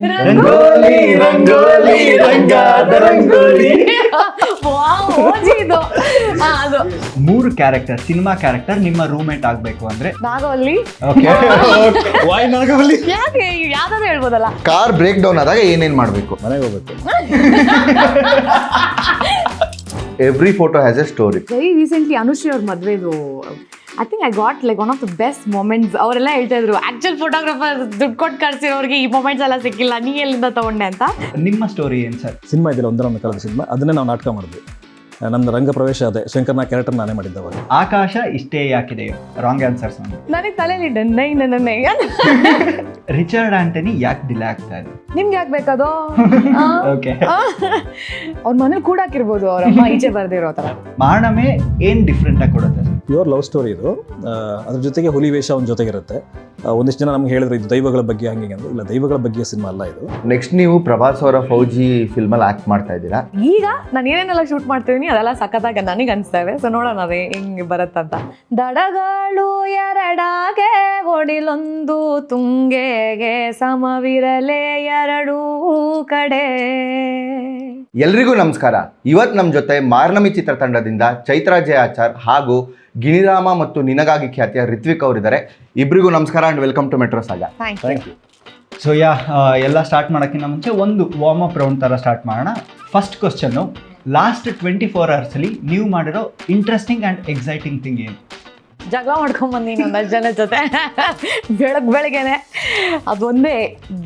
ರಂಗೋಲಿ ರಂಗೋಲಿ ರಂಗಾದ ರಂಗೋಲಿ. ಅದು 3 character, cinema character ನಿಮ್ಮ roommate ಆಗ್ಬೇಕು ಅಂದ್ರೆ ನಾಗವಲ್ಲಿ. ವೈ ನಾಗವಲ್ಲಿ? ಯಾಕೆ ಯಾವ್ದಾದ್ರು ಹೇಳ್ಬೋದಲ್ಲ. ಕಾರ್ ಬ್ರೇಕ್ ಡೌನ್ ಆದಾಗ ಏನೇನ್ ಮಾಡ್ಬೇಕು? ಮನೆಗೆ ಹೋಗ್ಬೇಕು. Every photo has a story. Very recently Anushree ಅವ್ರ ಮದ್ವೆದು I think I got like one of the best moments. ಅವರೆಲ್ಲ ಹೇಳ್ತಾ ಇದ್ರು ಆಕ್ಚುಲ್ ಫೋಟೋಗ್ರಾಫರ್ ದುಡ್ಡು ಕೊಟ್ಟು ಕರ್ಸಿರೋರಿಗೆ ಈ ಮೊಮೆಂಟ್ಸ್ ಎಲ್ಲ ಸಿಕ್ಕಿಲ್ಲ, ನೀ ಎಲ್ಲಿಂದ ತಗೊಂಡೆ ಅಂತ. ನಿಮ್ಮ ಸ್ಟೋರಿ ಏನ್ ಸರ್? ಸಿನಿಮಾ ಇದೆಯಲ್ಲ ಒಂದರ ಕಾಲದ ಸಿನಿಮಾ, ಅದನ್ನೇ ನಾವು ನಾಟಕ ಮಾಡಿದ್ವಿ. ನಮ್ದು ರಂಗ ಪ್ರವೇಶ ಅದೇ ಶಂಕರ್ನ ಕ್ಯಾರೆಕ್ಟರ್ ನಾನೇ ಮಾಡಿದ್ದೆ ಅವಾಗ. ಆಕಾಶ ಇಷ್ಟೇ ಯಾಕಿದೆ? Wrong answers. ನನಗೆ ತಲೆಯಲ್ಲಿ ಡನ್ನೈ ನನ್ನ ರಿಚರ್ಡ್ ಆಂಟನಿ ಯಾಕೆ ಡಿಲೇ ಆಗ್ತಾ ಇದೆ? ನಿಮ್ಗೆ ಯಾಕೆ ಬೇಕದು? ಓಕೆ, ಅವ್ರ ಮನೇಲಿ ಕೂಡ ಹಾಕಿರ್ಬೋದು, ಅವ್ರ ಅಮ್ಮ ಈಚೆ ಬರ್ದಿರೋ ತರ. ಮಾನವೇ ಏನ್ ಡಿಫ್ರೆಂಟ್ ಆಗಿ ಕೊಡುತ್ತೆ ಸರ್? ಪ್ಯೂರ್ ಲವ್ ಸ್ಟೋರಿ ಇದು. ಅದ್ರ ಜೊತೆಗೆ ಹುಲಿ ವೇಷ ಒಂದು ಜೊತೆಗಿರುತ್ತೆ. ಒಂದಿಷ್ಟು ಜನ ನಮ್ಗೆ ಹೇಳಿದ್ರು ಇದು ದೈವಗಳ ಬಗ್ಗೆ ಹಂಗೆ ಅಂದ್ರೆ, ಇಲ್ಲ ದೈವಗಳ ಬಗ್ಗೆ ಸಿನಿಮಾ ಅಲ್ಲ ಇದು. ನೆಕ್ಸ್ಟ್ ನೀವು ಪ್ರಭಾಸ್ ಅವರ ಫೌಜಿ ಫಿಲ್ಮ್ ಅಲ್ಲಿ ಆಕ್ಟ್ ಮಾಡ್ತಾ ಇದ್ದೀರಾ. ಈಗ ನಾನು ಏನೇನೆಲ್ಲ ಶೂಟ್ ಮಾಡ್ತಿದ್ದೀನಿ ಅದೆಲ್ಲ ಸಖತ್ತಾಗ ನನಗೆ ಅನಿಸ್ತವೆ. ಸೊ ನೋಡೋಣ ಅದೇ ಹೆಂಗೆ ಬರುತ್ತಂತ. ದಡಗಳು ಎರಡಾಗೆ ಒಡಿಲೊಂದು ತುಂಗೆಗೆ ಸಮವಿರಲೇ ಎರಡೂ ಕಡೆ. ಎಲ್ರಿಗೂ ನಮಸ್ಕಾರ. ಇವತ್ತು ನಮ್ಮ ಜೊತೆ ಮಾರ್ನಮಿ ಚಿತ್ರತಂಡದಿಂದ ಚೈತ್ರ ಜೆ ಆಚಾರ್ ಹಾಗೂ ಗಿಣಿರಾಮ ಮತ್ತು ನಿನಗಾಗಿ ಖ್ಯಾತಿಯ ರಿತ್ವಿಕ್ ಅವರಿದ್ದಾರೆ. ಇಬ್ಬರಿಗೂ ನಮಸ್ಕಾರ and welcome to metro saga. Thank you. So ಎಲ್ಲ ಸ್ಟಾರ್ಟ್ ಮಾಡೋಕ್ಕಿಂತ ಮುಂಚೆ ಒಂದು ವಾರ್ಮ್ ಅಪ್ ರೌಂಡ್ ಥರ ಸ್ಟಾರ್ಟ್ ಮಾಡೋಣ. ಫಸ್ಟ್ ಕ್ವಶನ್ನು, ಲಾಸ್ಟ್ 24 hours ಅಲ್ಲಿ ನೀವು ಮಾಡಿರೋ ಇಂಟ್ರೆಸ್ಟಿಂಗ್ ಆ್ಯಂಡ್ ಎಕ್ಸೈಟಿಂಗ್ ಥಿಂಗ್ ಏನು? ಜಗಳ ಮಾಡ್ಕೊಂಬಂದಿನಿ ಒಂದಷ್ಟು ಜನ ಜೊತೆ ಬೆಳಗ್ಗೆನೆ. ಅದೊಂದೇ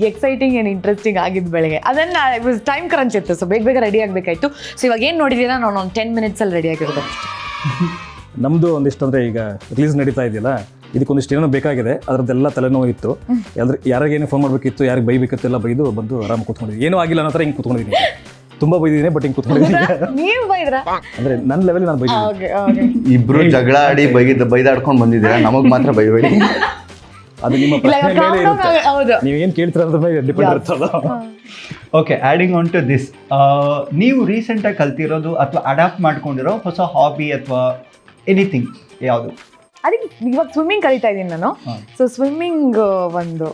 ಎಕ್ಸೈಟಿಂಗ್ ಆ್ಯಂಡ್ ಇಂಟ್ರೆಸ್ಟಿಂಗ್ ಆಗಿದ್ದು ಬೆಳಗ್ಗೆ. ಅದನ್ನು ಟೈಮ್ ಕ್ರಂಚ್ ಇತ್ತು, ಸೊ ಬೇಗ ರೆಡಿ ಆಗಬೇಕಾಯ್ತು. ಸೊ ಇವಾಗ ಏನು ನೋಡಿದ್ದೀರಾ, ನಾನು ಒಂದು 10 minutesಲ್ಲಿ ರೆಡಿ ಆಗಿರೋದು. ನಮ್ಮದು ಒಂದಿಷ್ಟು ಅಂದರೆ ಈಗ ರಿಲೀಸ್ ನಡೀತಾ ಇದೆಯಲ್ಲ, ಇದಕ್ಕೊಂದಿಷ್ಟು ಏನೋ ಬೇಕಾಗಿದೆ, ಅದರದ್ದೆಲ್ಲ ತಲೆನೋವು ಇತ್ತು. ಯಾರಿಗೇನು ಫೋನ್ ಮಾಡಬೇಕಿತ್ತು, ಯಾರಿಗೆ ಬೈಬೇಕಿತ್ತೆಲ್ಲ ಬೈದು ಬಂದು ಆರಾಮ ಕೂತ್ಕೊಂಡಿದ್ದೀನಿ. ಏನೂ ಆಗಿಲ್ಲ ಅನ್ನೋ ಥರ ಹಿಂಗೆ ಕೂತ್ಕೊಂಡಿದ್ದೀನಿ. ತುಂಬ ಬೈದಿದ್ದೀನಿ, ಬಟ್ ಹಿಂಗೆ ಕೂತ್ಕೊಂಡಿದ್ದೀನಿ. ನೀವು ಬೈದ್ರಾ? ಅಂದರೆ ನನ್ನ ಲೆವೆಲ್ ನಾನು ಬೈದಿದ್ದೀನಿ. ಇಬ್ರು ಜಗಳ ಆಡಿ ಬೈದಾಡ್ಕೊಂಡು ಬಂದಿದ್ದೀರಾ, ನಮಗೆ ಮಾತ್ರ ಬೈಬೇಡಿ. ಅದು ನಿಮ್ಮ ಪ್ರಶ್ನೆ ಮೇಲೆ ಇರುತ್ತೆ. ಹೌದು, ನೀವು ಏನು ಕೇಳ್ತೀರ ಅದ್ರ ಮೇಲೆ ಡಿಪೆಂಡ್ ಇರ್ತಲ್ಲ. Okay, adding on to this, ನೀವು ರೀಸೆಂಟಾಗಿ ಕಲ್ತಿರೋದು ಅಥವಾ ಅಡಾಪ್ಟ್ ಮಾಡ್ಕೊಂಡಿರೋ ಹೊಸ ಹಾಬಿ ಅಥವಾ ಎನಿಥಿಂಗ್ ಯಾವುದು? ಅದಕ್ಕೆ ಇವಾಗ ಸ್ವಿಮ್ಮಿಂಗ್ ಕಲಿತಾ ಇದ್ದೀನಿ ನಾನು. ಸೊ ಸ್ವಿಮ್ಮಿಂಗ್ ಒಂದು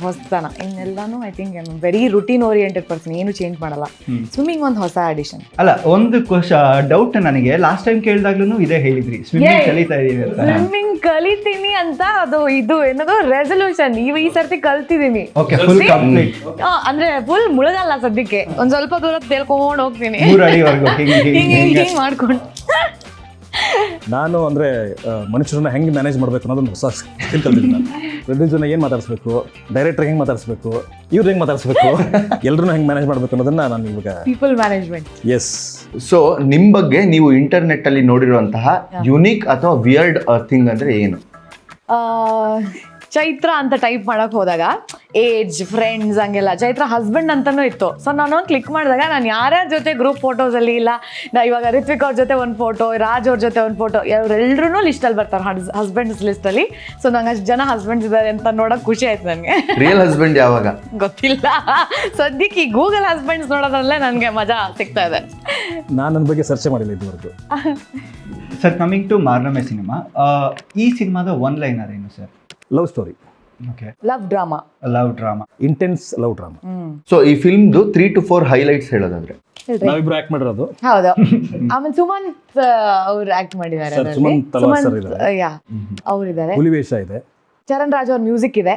ಹೊಸತನ. ಇನ್ನೆಲ್ಲಾನು I think very routine oriented person, ಏನು ಚೇಂಜ್ ಮಾಡಲ್ಲ. ಸ್ವಿಮ್ಮಿಂಗ್ ಒಂದು ಹೊಸ ಅಡಿಷನ್. ಅಲ್ಲ, ಒಂದು ಡೌಟ್ ನನಗೆ, ಲಾಸ್ಟ್ ಟೈಮ್ ಕೇಳಿದಾಗ್ಲೂ ಇದೇ ಹೇಳಿದ್ರಿ, ಸ್ವಿಮ್ಮಿಂಗ್ ಕಲಿತಾ ಇದೀವಿ ಅಂತ. ಸ್ವಿಮ್ಮಿಂಗ್ ಕಲಿತೀನಿ ಅಂತ ಅದು ಇದು ಏನದು ರೆಸಲ್ಯೂಷನ್. ಈ ಸರ್ತಿ ಕಲ್ತಿದ್ದೀನಿ. ಓಕೆ, ಫುಲ್ ಕಂಪ್ಲೀಟ್ ಅಂದ್ರೆ ಫುಲ್ ಮುಳುಗಲ್ಲ ಸದ್ಯಕ್ಕೆ, ಒಂದ್ ಸ್ವಲ್ಪ ದೂರ ತೇಲ್ಕೊಂಡು ಹೋಗ್ತೀನಿ 3 ಅಡಿವರೆಗೂ ಹಿಂಗೆ ಮಾಡ್ಕೊಂಡು. ನಾನು ಅಂದರೆ ಮನುಷ್ಯರನ್ನ ಹೆಂಗೆ ಮ್ಯಾನೇಜ್ ಮಾಡಬೇಕು ಅನ್ನೋದೊಂದು ಹೊಸ ಸ್ಕಿಲ್ ಕಲ್ತಿದ್ದೀನಿ ನಾನು. ಪ್ರೊಡ್ಯೂಸರ್ನ ಏನು ಮಾತಾಡಿಸ್ಬೇಕು, ಡೈರೆಕ್ಟರ್ ಹೆಂಗೆ ಮಾತಾಡಿಸ್ಬೇಕು, ಇವ್ರು ಹೆಂಗೆ ಮಾತಾಡಿಸ್ಬೇಕು, ಎಲ್ಲರೂ ಹೆಂಗೆ ಮ್ಯಾನೇಜ್ ಮಾಡಬೇಕು ಅನ್ನೋದನ್ನು ನಾನು ಇವಾಗ ಪೀಪಲ್ ಮ್ಯಾನೇಜ್ಮೆಂಟ್. ಎಸ್. ಸೊ ನಿಮ್ಮ ಬಗ್ಗೆ ನೀವು ಇಂಟರ್ನೆಟ್ ಅಲ್ಲಿ ನೋಡಿರುವಂತಹ ಯುನೀಕ್ ಅಥವಾ ವಿಯರ್ಡ್ ಥಿಂಗ್ ಅಂದ್ರೆ ಏನು? ಚೈತ್ರ ಅಂತ ಟೈಪ್ ಮಾಡಕ್ ಹೋದಾಗ ಏಜ್, ಫ್ರೆಂಡ್ಸ್ ಹಂಗೆಲ್ಲ ಚೈತ್ರ ಹಸ್ಬೆಂಡ್ ಅಂತಾನೂ ಇತ್ತು. ಸೊ ನಾನು ಕ್ಲಿಕ್ ಮಾಡಿದಾಗ ನಾನು ಯಾರ್ಯಾರ ಜೊತೆ ಗ್ರೂಪ್ ಫೋಟೋಸಲ್ಲಿ ಇಲ್ಲ, ಇವಾಗ ರಿತ್ವಿಕ್ ಅವ್ರ ಜೊತೆ ಒಂದು ಫೋಟೋ, ರಾಜ್ ಅವ್ರ ಜೊತೆ ಒಂದು ಫೋಟೋ, ಅವರೆಲ್ಲರೂ ಲಿಸ್ಟಲ್ಲಿ ಬರ್ತಾರೆ, ಹಸ್ಬೆಂಡ್ಸ್ ಲಿಸ್ಟಲ್ಲಿ. ಸೊ ನಂಗೆ ಅಷ್ಟು ಜನ ಹಸ್ಬೆಂಡ್ಸ್ ಇದ್ದಾರೆ ಅಂತ ನೋಡೋಕೆ ಖುಷಿ ಆಯ್ತು ನನಗೆ. ರಿಯಲ್ ಹಸ್ಬೆಂಡ್ ಯಾವಾಗ ಗೊತ್ತಿಲ್ಲ, ಸದ್ಯಕ್ಕೆ ಈ ಗೂಗಲ್ ಹಸ್ಬೆಂಡ್ಸ್ ನೋಡೋದ್ರಲ್ಲೇ ನನಗೆ ಮಜಾ ಸಿಗ್ತಾ ಇದೆ. ನಾನು ನನ್ನ ಬಗ್ಗೆ ಸರ್ಚೆ ಮಾಡಿಲ್ಲ ಇದುವರೆಗೂ. ಸರ್, ಕಮಿಂಗ್ ಟು ಮಾರ್ನಮೆ ಸಿನಿಮಾ, ಈ ಸಿನಿಮಾದ ಒನ್ ಲೈನರ್ ಏನು sir? Love story. Okay, love drama. Love drama, intense love drama. So ಈ ಫಿಲ್ಮ್ದು 3 to 4 ಹೈಲೈಟ್ಸ್ ಹೇಳೋದಾದ್ರೆ? ನಾವಿಬ್ರು ಆಕ್ಟ್ ಮಾಡಿರೋದು. ಹೌದು, ಆಮೇಲೆ ಸುಮಂತ್ ಅವ್ರು ಆಕ್ಟ್ ಮಾಡಿದ್ದಾರೆ. ಸುಮಂತ್ ತಲವಾರ್ ಸರ್ ಇದ್ದಾರೆ. ಅವರಿದ್ದಾರೆ. ಹುಲಿ ವೇಷ ಇದೆ. ಚರಣ್ ರಾಜ್ ಅವ್ರ ಮ್ಯೂಸಿಕ್ ಇದೆ.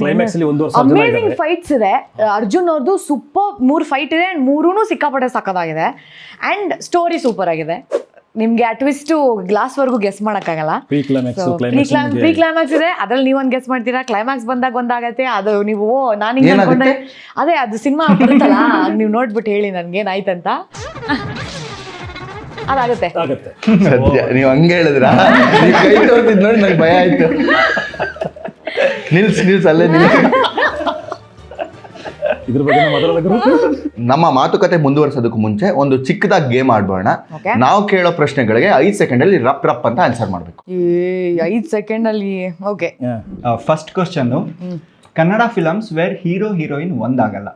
ಕ್ಲೈಮ್ಯಾಕ್ಸ್ ಅಲ್ಲಿ 1.5 ಸಾವಿರ ಜನ ಅಮೇಜಿಂಗ್ ಇದ್ದಾರೆ. ಫೈಟ್ಸ್ ಇದೆ. ಅರ್ಜುನ್ ಅವ್ರದ್ದು ಸೂಪರ್ 3 ಫೈಟ್ ಇದೆ, 3 ಸಿಕ್ಕಾಪಟ್ಟೆ ಸಕ್ಕದಾಗಿದೆ. ಅಂಡ್ ಸ್ಟೋರಿ ಸೂಪರ್ ಆಗಿದೆ. ನಿಮ್ಗೆ ಆ ಟ್ವಿಸ್ಟ್ ಗ್ಲಾಸ್ ವರ್ಗೂ ಗೆಸ್ ಮಾಡಕ್ಕಾಗಲ್ಲ. ಪ್ರೀ ಕ್ಲೈಮ್ಯಾಕ್ಸ್ ಇದೆ, ಅದ್ರಲ್ಲಿ ನೀವೊಂದು ಗೆಸ್ ಮಾಡ್ತೀರಾ, ಕ್ಲೈಮ್ಯಾಕ್ಸ್ ಬಂದಾಗ ಒಂದಾಗತ್ತೆ. ಅದು ನೀವು ನಾನು ಹಿಂಗೆ ಅನ್ಕೊಂಡೆ, ಅದೇ ಅದು ಸಿನಿಮಾ ಬರುತ್ತಲ್ಲ, ನೀವು ನೋಡ್ಬಿಟ್ಟು ಹೇಳಿ ನನ್ಗೆ ಏನಾಯ್ತಂತ. ಅದಾಗುತ್ತೆ. ನೀವು ಹಂಗೆ ಹೇಳಿದ್ರ ನೋಡಿ ನಂಗೆ ಭಯ ಆಯ್ತು. ನಿಲ್ಸ್ ಅಲ್ಲೇ ಇದ್ರ ಬಗ್ಗೆ ನಮ್ಮ ಮಾತುಕತೆ ಮುಂದುವರಿಸೋದಕ್ಕೂ ಮುಂಚೆ ಒಂದು ಚಿಕ್ಕದಾಗಿ ಗೇಮ್ ಆಡ್ಬೋಣ. ನಾವು ಕೇಳೋ ಪ್ರಶ್ನೆಗಳಿಗೆ 5 ಸೆಕೆಂಡ್ ಅಲ್ಲಿ ರಪ್ ಅಂತ ಆನ್ಸರ್ ಮಾಡ್ಬೇಕು. 5 ಸೆಕೆಂಡ್ ಅಲ್ಲಿ? Okay. First question, Kannada films where hero heroine ಒಂದಾಗಲ್ಲ.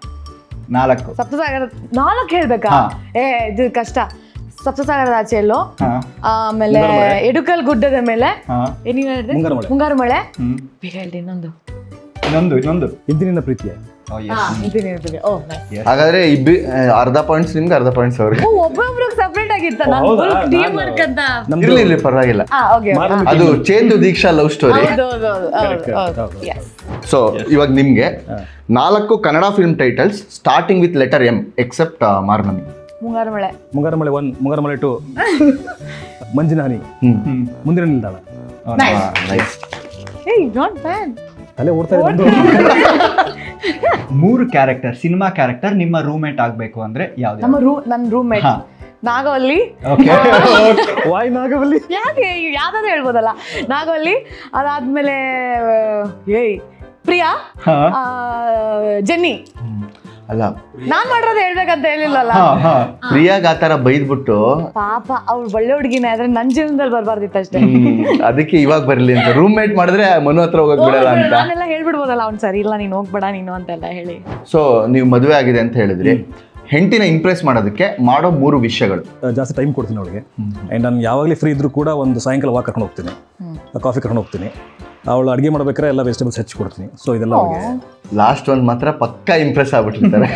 4 ಸಪ್ತಸಾಗರ 4 ಹೇಳ್ಬೇಕಾ? ಇದು ಕಷ್ಟ. ಸಪ್ತಸಾಗರದ ಆಚೆಯಲ್ಲೋ, ಆಮೇಲೆ ಎಡುಕಲ್ ಗುಡ್ಡದ ಮೇಲೆ, ಮುಂಗಾರು ಮಳೆ. ಬೇಗ ಹೇಳ್ರಿ ಇನ್ನೊಂದು. ಇಂದಿನ ಪ್ರೀತಿಯ ಇದ್ದೀನಿ ಓ nice. ಹಾಗಾದ್ರೆ ಅರ್ಧ ಪಾಯಿಂಟ್ಸ್ ನಿಮ್ಗೆ ಅರ್ಧ ಪಾಯಿಂಟ್ಸ್ ಅವ್ರಿಗೆ. ಓ ಒಬ್ಬೊಬ್ರಿಗೆ ಸಪ್ರೇಟ್ ಆಗಿತ್ತ ನಾನು ಹೌದಾ? ಟೀಮ್ ವರ್ಕ್ ಅಂತ ನಮ್ದು ಇರ್ಲಿ ಪರವಾಗಿಲ್ಲ. ಓಕೆ ಅದು ಚೇತು ದೀಕ್ಷಾ ಲವ್ ಸ್ಟೋರಿ. ಹೌದು ಎಸ್ ಸೊ ಇವಾಗ ನಿಮ್ಗೆ 4 Kannada film titles starting with letter M except Marnami. Mungaru Male. ಮುಂಗಾರು ಮಳೆ 1, ಮುಂಗಾರು ಮಳೆ 2, ಮಂಜಿನ ಹನಿ, ಮುಂದಿನ ನಿಲ್ದಾಣ. ನೈಸ್. ಏಯ್ ನಾಟ್ ಬ್ಯಾಡ್. ಅಲ್ಲೇ ಓಡ್ತಾ ಇದೆ. 3 ಕ್ಯಾರೆಕ್ಟರ್, ಸಿನಿಮಾ ಕ್ಯಾರೆಕ್ಟರ್ ನಿಮ್ಮ ರೂಮೇಟ್ ಆಗಬೇಕು ಅಂದ್ರೆ ಯಾವ್ದು? ನನ್ನ ರೂಮ್ಮೇಟ್ ಹಾ. ನಾಗವಲ್ಲಿ. ಓಕೆ. ವಾಯ್ ನಾಗವಲ್ಲಿ. ಯಾಕೆ ಯಾವ್ದಾದ್ರು ಹೇಳ್ಬೋದಲ್ಲ. ನಾಗವಲ್ಲಿ, ಅದಾದ್ಮೇಲೆ ಏಯ್ ಪ್ರಿಯಾ, ಹಾ. ಜೆನ್ನಿ. ಅಲ್ಲ ನಾನ್ ಮಾಡಿರೋದು ಹೇಳ್ಬೇಕಂತ ಹೇಳಿಲ್ಲಲ್ಲ. ಪ್ರಿಯಾಗ್ ಆ ತರ ಬೈದ್ಬಿಟ್ಟು ಪಾಪ ಅವ್ಳು ಒಳ್ಳೆ ಹುಡುಗಿನೇ, ಆದ್ರೆ ನನ್ನ ಜೀವನದಲ್ಲಿ ಬರಬಾರ್ದಿತ್ತು ಅಷ್ಟೇ. ಅದಕ್ಕೆ ಇವಾಗ ಬರ್ಲಿ ಅಂತ ರೂಮ್ ಮೇಟ್ ಮಾಡಿದ್ರೆ ಮನು ಹತ್ರ ಹೋಗಕ್ ಬಿಡಲ್ಲ ಅಂತ. ನಾನೆಲ್ಲ ಹೇಳ್ಬಿಡ್ಬೋದಲ್ಲ ಅವ್ನು ಸರಿ ಇಲ್ಲ ನೀನು ಹೋಗ್ಬೇಡ ನೀನು ಅಂತೆಲ್ಲ ಹೇಳಿ. ಸೊ ನೀವು ಮದುವೆ ಆಗಿದೆ ಅಂತ ಹೇಳಿದ್ರಿ, ಹೆಂಡತಿನ ಇಂಪ್ರೆಸ್ ಮಾಡೋದಕ್ಕೆ ಮಾಡೋ 3 ವಿಷಯಗಳು. ಜಾಸ್ತಿ ಟೈಮ್ ಕೊಡ್ತೀನಿ ಅವಳಿಗೆ. ಆ್ಯಂಡ್ ನಾನು ಯಾವಾಗಲೇ ಫ್ರೀ ಇದ್ರೂ ಕೂಡ ಒಂದು ಸಾಯಂಕಾಲ ವಾಕ್ ಕರ್ಕೊಂಡು ಹೋಗ್ತೀನಿ, ಕಾಫಿ ಕರ್ಕೊಂಡು ಹೋಗ್ತೀನಿ. ಅವಳು ಅಡುಗೆ ಮಾಡ್ಬೇಕಾದ್ರೆ ಎಲ್ಲ ವೆಜಿಟೇಬಲ್ಸ್ ಹೆಚ್ಚಿ ಕೊಡ್ತೀನಿ. ಸೊ ಇದೆಲ್ಲ ಅವಳಿಗೆ ಲಾಸ್ಟ್ ಒಂದು ಮಾತ್ರ ಪಕ್ಕಾ ಇಂಪ್ರೆಸ್ ಆಗ್ಬಿಟ್ಟಿರ್ತಾರೆ.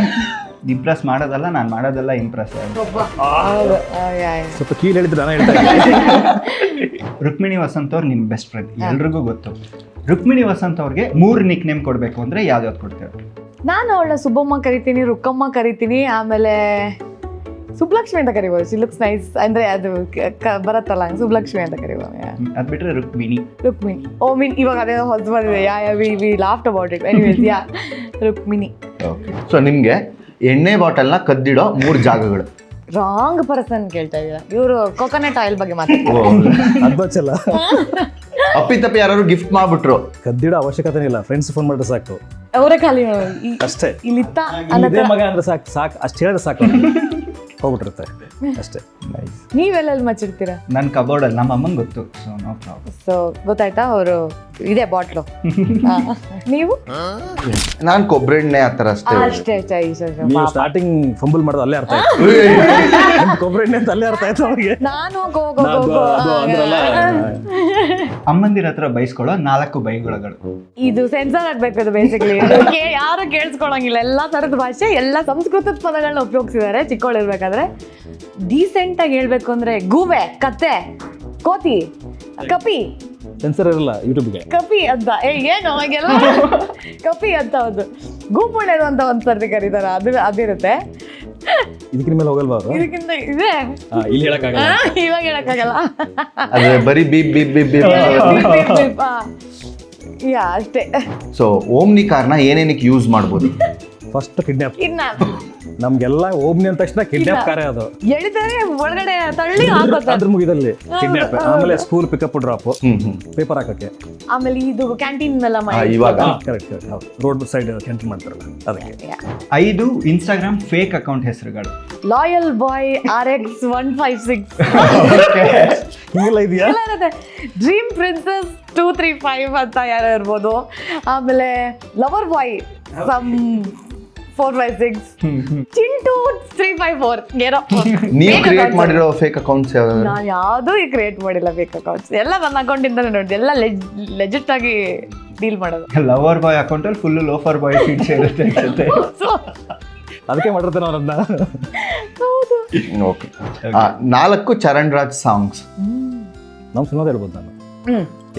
ಇಂಪ್ರೆಸ್ ಮಾಡೋದಲ್ಲ, ನಾನು ಮಾಡೋದೆಲ್ಲ ಇಂಪ್ರೆಸ್. ಸ್ವಲ್ಪ ಕೀಳು ಹೇಳಿದ್ರೆ ನಾನು ಹೇಳ್ತಾ ಇದ್ದೀನಿ. ರುಕ್ಮಿಣಿ ವಸಂತ್ ಅವ್ರು ನಿಮ್ಮ ಬೆಸ್ಟ್ ಫ್ರೆಂಡ್, ಎಲ್ರಿಗೂ ಗೊತ್ತು. ರುಕ್ಮಿಣಿ ವಸಂತ್ ಅವ್ರಿಗೆ 3 ನಿಕ್ ನೇಮ್ ಕೊಡಬೇಕು ಅಂದ್ರೆ ಯಾವ್ದು ಕೊಡ್ತೇವೆ? ನಾನು ಅವಳ ಸುಬ್ಬಮ್ಮ ಕರಿತೀನಿ, ರುಕ್ಕಮ್ಮ ಕರಿತೀನಿ, ಆಮೇಲೆ ಸುಬ್ಲಕ್ಷ್ಮಿ ಅಂತ ಕರಿಬೋದು. She looks nice. ಅಂದ್ರೆ ಅದು ಬರತ್ತಲ್ಲ ಸುಬ್ಲಕ್ಷ್ಮಿ ಅಂತ ಕರಿಬೋದು. ಅದ್ ಬಿಟ್ರೆ ರುಕ್ಮಿಣಿ. ರುಕ್ಮಿಣಿ. ಓ ಮೀನ್ ಇವಾಗ ಅದೇ ಹೊಸ ಬಂದಿದೆ. We laughed about it. Anyways ya Rukmini. So ನಿಮ್ಗೆ ಎಣ್ಣೆ ಬಾಟಲ್ನ ಕದ್ದಿಡೋ 3 ಜಾಗಗಳು. ರಾಂಗ್ ಪರ್ಸನ್ ಕೇಳ್ತಾ ಇದ್ದೀರಾ. ಇವರು ಕೋಕೋನಟ್ ಆಯಿಲ್ ಬಗ್ಗೆ ಮಾತಾಡ್ತಾರೆ. ಅದ್ಬಚ್ಚಲ್ಲ. ಅಪ್ಪಿತಪ್ಪಿ ಯಾರು ಗಿಫ್ಟ್ ಮಾಡ್ಬಿಟ್ರು, ಕದ್ದಿಡೋ ಅವಶ್ಯಕತೆ ಇಲ್ಲ. ಫ್ರೆಂಡ್ಸ್ ಫೋನ್ ಮಾಡಿದ್ರೆ ಸಾಕು ಅವರೇ ಖಾಲಿ ಅಷ್ಟೇ. ಇಲ್ಲಿತ್ತ ಇದೇ ಮಗ ಅಂದ್ರೆ ಸಾಕು ಅಷ್ಟು ಹೇಳಿದ್ರೆ ಸಾಕು, ಹೋಗ್ಬಿಟ್ಟಿರುತ್ತೆ ಅಷ್ಟೇ. ನೀವೆಲ್ಲೆಲ್ಲಿ ಮಚ್ಚಿರ್ತೀರಾ? ನನ್ನ ಕಬೋರ್ಡಲ್ಲಿ ನಮ್ಮ ಅಮ್ಮಂಗೆ ಗೊತ್ತು. So no problem. ಸೊ ಗೊತ್ತಾಯ್ತಾ ಅವರು ಇದೆ ಬಾಟ್ಲು. ನೀವು ನಾನ್ ಕೊಬ್ಬರಿ ಎಣ್ಣೆ ಆ ಥರ ಅಷ್ಟೇ. ಅಷ್ಟೇ ನೀವು ಸ್ಟಾರ್ಟಿಂಗ್ ಫಂಬಲ್ ಮಾಡೋದು ಅಲ್ಲೇ ಅರ್ಥ ಆಯ್ತು. ಕೊಬ್ಬರಿ ಎಣ್ಣೆ ಅಂತ ಅಲ್ಲೇ ಅರ್ಥ ಆಯ್ತು ಅವ್ರಿಗೆ. ನಾನು ಅಮ್ಮಂದಿರ ಹತ್ರ ಬೈಸ್ಕೊಳ್ಳೋ 4 ಬೈಗುಳಗಳು. ಇದು ಸೆನ್ಸರ್ ಆಗ್ಬೇಕು. ಇದು ಬೇಸಿಕಲಿ ಯಾರು ಕೇಳಿಸ್ಕೊಳಂಗಿಲ್ಲ. ಎಲ್ಲಾ ತರದ ಭಾಷೆ, ಎಲ್ಲಾ ಸಂಸ್ಕೃತದ ಪದಗಳನ್ನ ಉಪಯೋಗಿಸಿದ್ದಾರೆ ಚಿಕ್ಕವಳಿರ್ಬೇಕಾದ್ರೆ. ಡೀಸೆಂಟ್ ಆಗಿ ಹೇಳ್ಬೇಕು ಅಂದ್ರೆ ಗೂಬೆ, ಕತ್ತೆ, ಕೋತಿ, ಕಪಿ. ಸೆನ್ಸರ್ ಇರಲ್ಲ ಯೂಟ್ಯೂಬ್ಗೆ. ಕಪಿ ಅಂತ ಏನು ಅವಾಗೆಲ್ಲ ಕಪಿ ಅಂತ ಒಂದು ಗೂಪುಣೆದು ಅಂತ ಒಂದ್ ಸರ್ತಿ ಕರೀತಾರ. ಅದಿರುತ್ತೆ. ಇದಕ್ಕಿನ ಮೇಲೆ ಹೋಗಲ್ವಾ ಅವರು? ಇದಕ್ಕಿಂತ ಇದೆ ಇಲ್ಲಿ ಹೇಳಕ್ಕಾಗಲ್ಲ, ಇವಾಗ ಹೇಳಕ್ಕಾಗಲ್ಲ. ಅದೇ ಬರೀ ಬೀಪ್ ಬೀಪ್ ಬೀಪ್ ಬೀಪ್. ಯಾ ಅಷ್ಟೇ. ಸೊ ಓಮ್ನಿ ಕಾರ್ನ ಏನೇನಕ್ಕೆ ಯೂಸ್ ಮಾಡ್ಬೋದು? First kidnap. ಇನ್ನ ನಮ್ಗೆಲ್ಲ ಓಮ್ನಿ ಅಂದ ತಕ್ಷಣ ಕಿಡ್ನಾಪ್ ಕಾರ್ಯ ಅದು. ಎಳಿತಾರೆ ಒಳಗಡೆ ತಳ್ಳಿ ಹಾಕೋತಾರೆ. ಅದ್ರ ಮುಗಿದಲ್ಲಿ ಕಿಡ್ನಾಪ್. ಆಮೇಲೆ ಸ್ಕೂಲ್ ಪಿಕಪ್ ಡ್ರಾಪ್, ಪೇಪರ್ ಹಾಕಕ್ಕೆ. ಆಮೇಲೆ ಇದು ಕ್ಯಾಂಟೀನ್ ಎಲ್ಲ ಇವಾಗ ಕರೆಕ್ಟ್ ರೋಡ್ ಸೈಡ್ ಕ್ಯಾಂಟೀನ್ ಮಾಡ್ತಾರಲ್ಲ ಅದಕ್ಕೆ. 5 ಇನ್ಸ್ಟಾಗ್ರಾಮ್ ಫೇಕ್ ಅಕೌಂಟ್ ಹೆಸರುಗಳು. ಲಾಯಲ್ ಬಾಯ್ RX156. ಹಿಂಗೆಲ್ಲ ಇದೆಯಾ? ಎಲ್ಲ ಇರುತ್ತೆ. ಡ್ರೀಮ್ ಪ್ರಿನ್ಸಸ್ 235 ಅಂತ ಯಾರು ಇರ್ಬೋದು. ಆಮೇಲೆ ಲವರ್ ಬಾಯ್ 456, ಚಿಂಟು 354. ಏನೋ ನೀವು ಕ್ರಿಯೇಟ್ ಮಾಡಿರೋ ಫೇಕ್ ಅಕೌಂಟ್ಸ್ ಯಾವ್ದಾದ್ರು? ನಾನು ಯಾವುದೂ ಕ್ರಿಯೇಟ್ ಮಾಡಿಲ್ಲ ಫೇಕ್ ಅಕೌಂಟ್ಸ್. ಎಲ್ಲ ನನ್ನ ಅಕೌಂಟಿಂದಾನೆ ನೋಡಿದೆ. ಎಲ್ಲ ಲೆಜಿಟ್ ಆಗಿ ಡೀಲ್ ಮಾಡೋದು. ಲವರ್ ಬಾಯ್ ಅಕೌಂಟಲ್ಲಿ ಫುಲ್ ಲೋಫರ್ ಬಾಯ್ ಫೀಡ್ಸ್ ಇರುತ್ತೆ ಅನ್ಸುತ್ತೆ. ಅದಕ್ಕೆ ಮಾಡಿರ್ತಾರೆ ಅವರನ್ನ. ಹೌದು. ಓಕೆ. 4 ಚರಣ್ ರಾಜ್ ಸಾಂಗ್ಸ್. ನಮ್ಮ ಸಿನಿಮಾದ ಹೇಳ್ಬೋದು ನಾನು.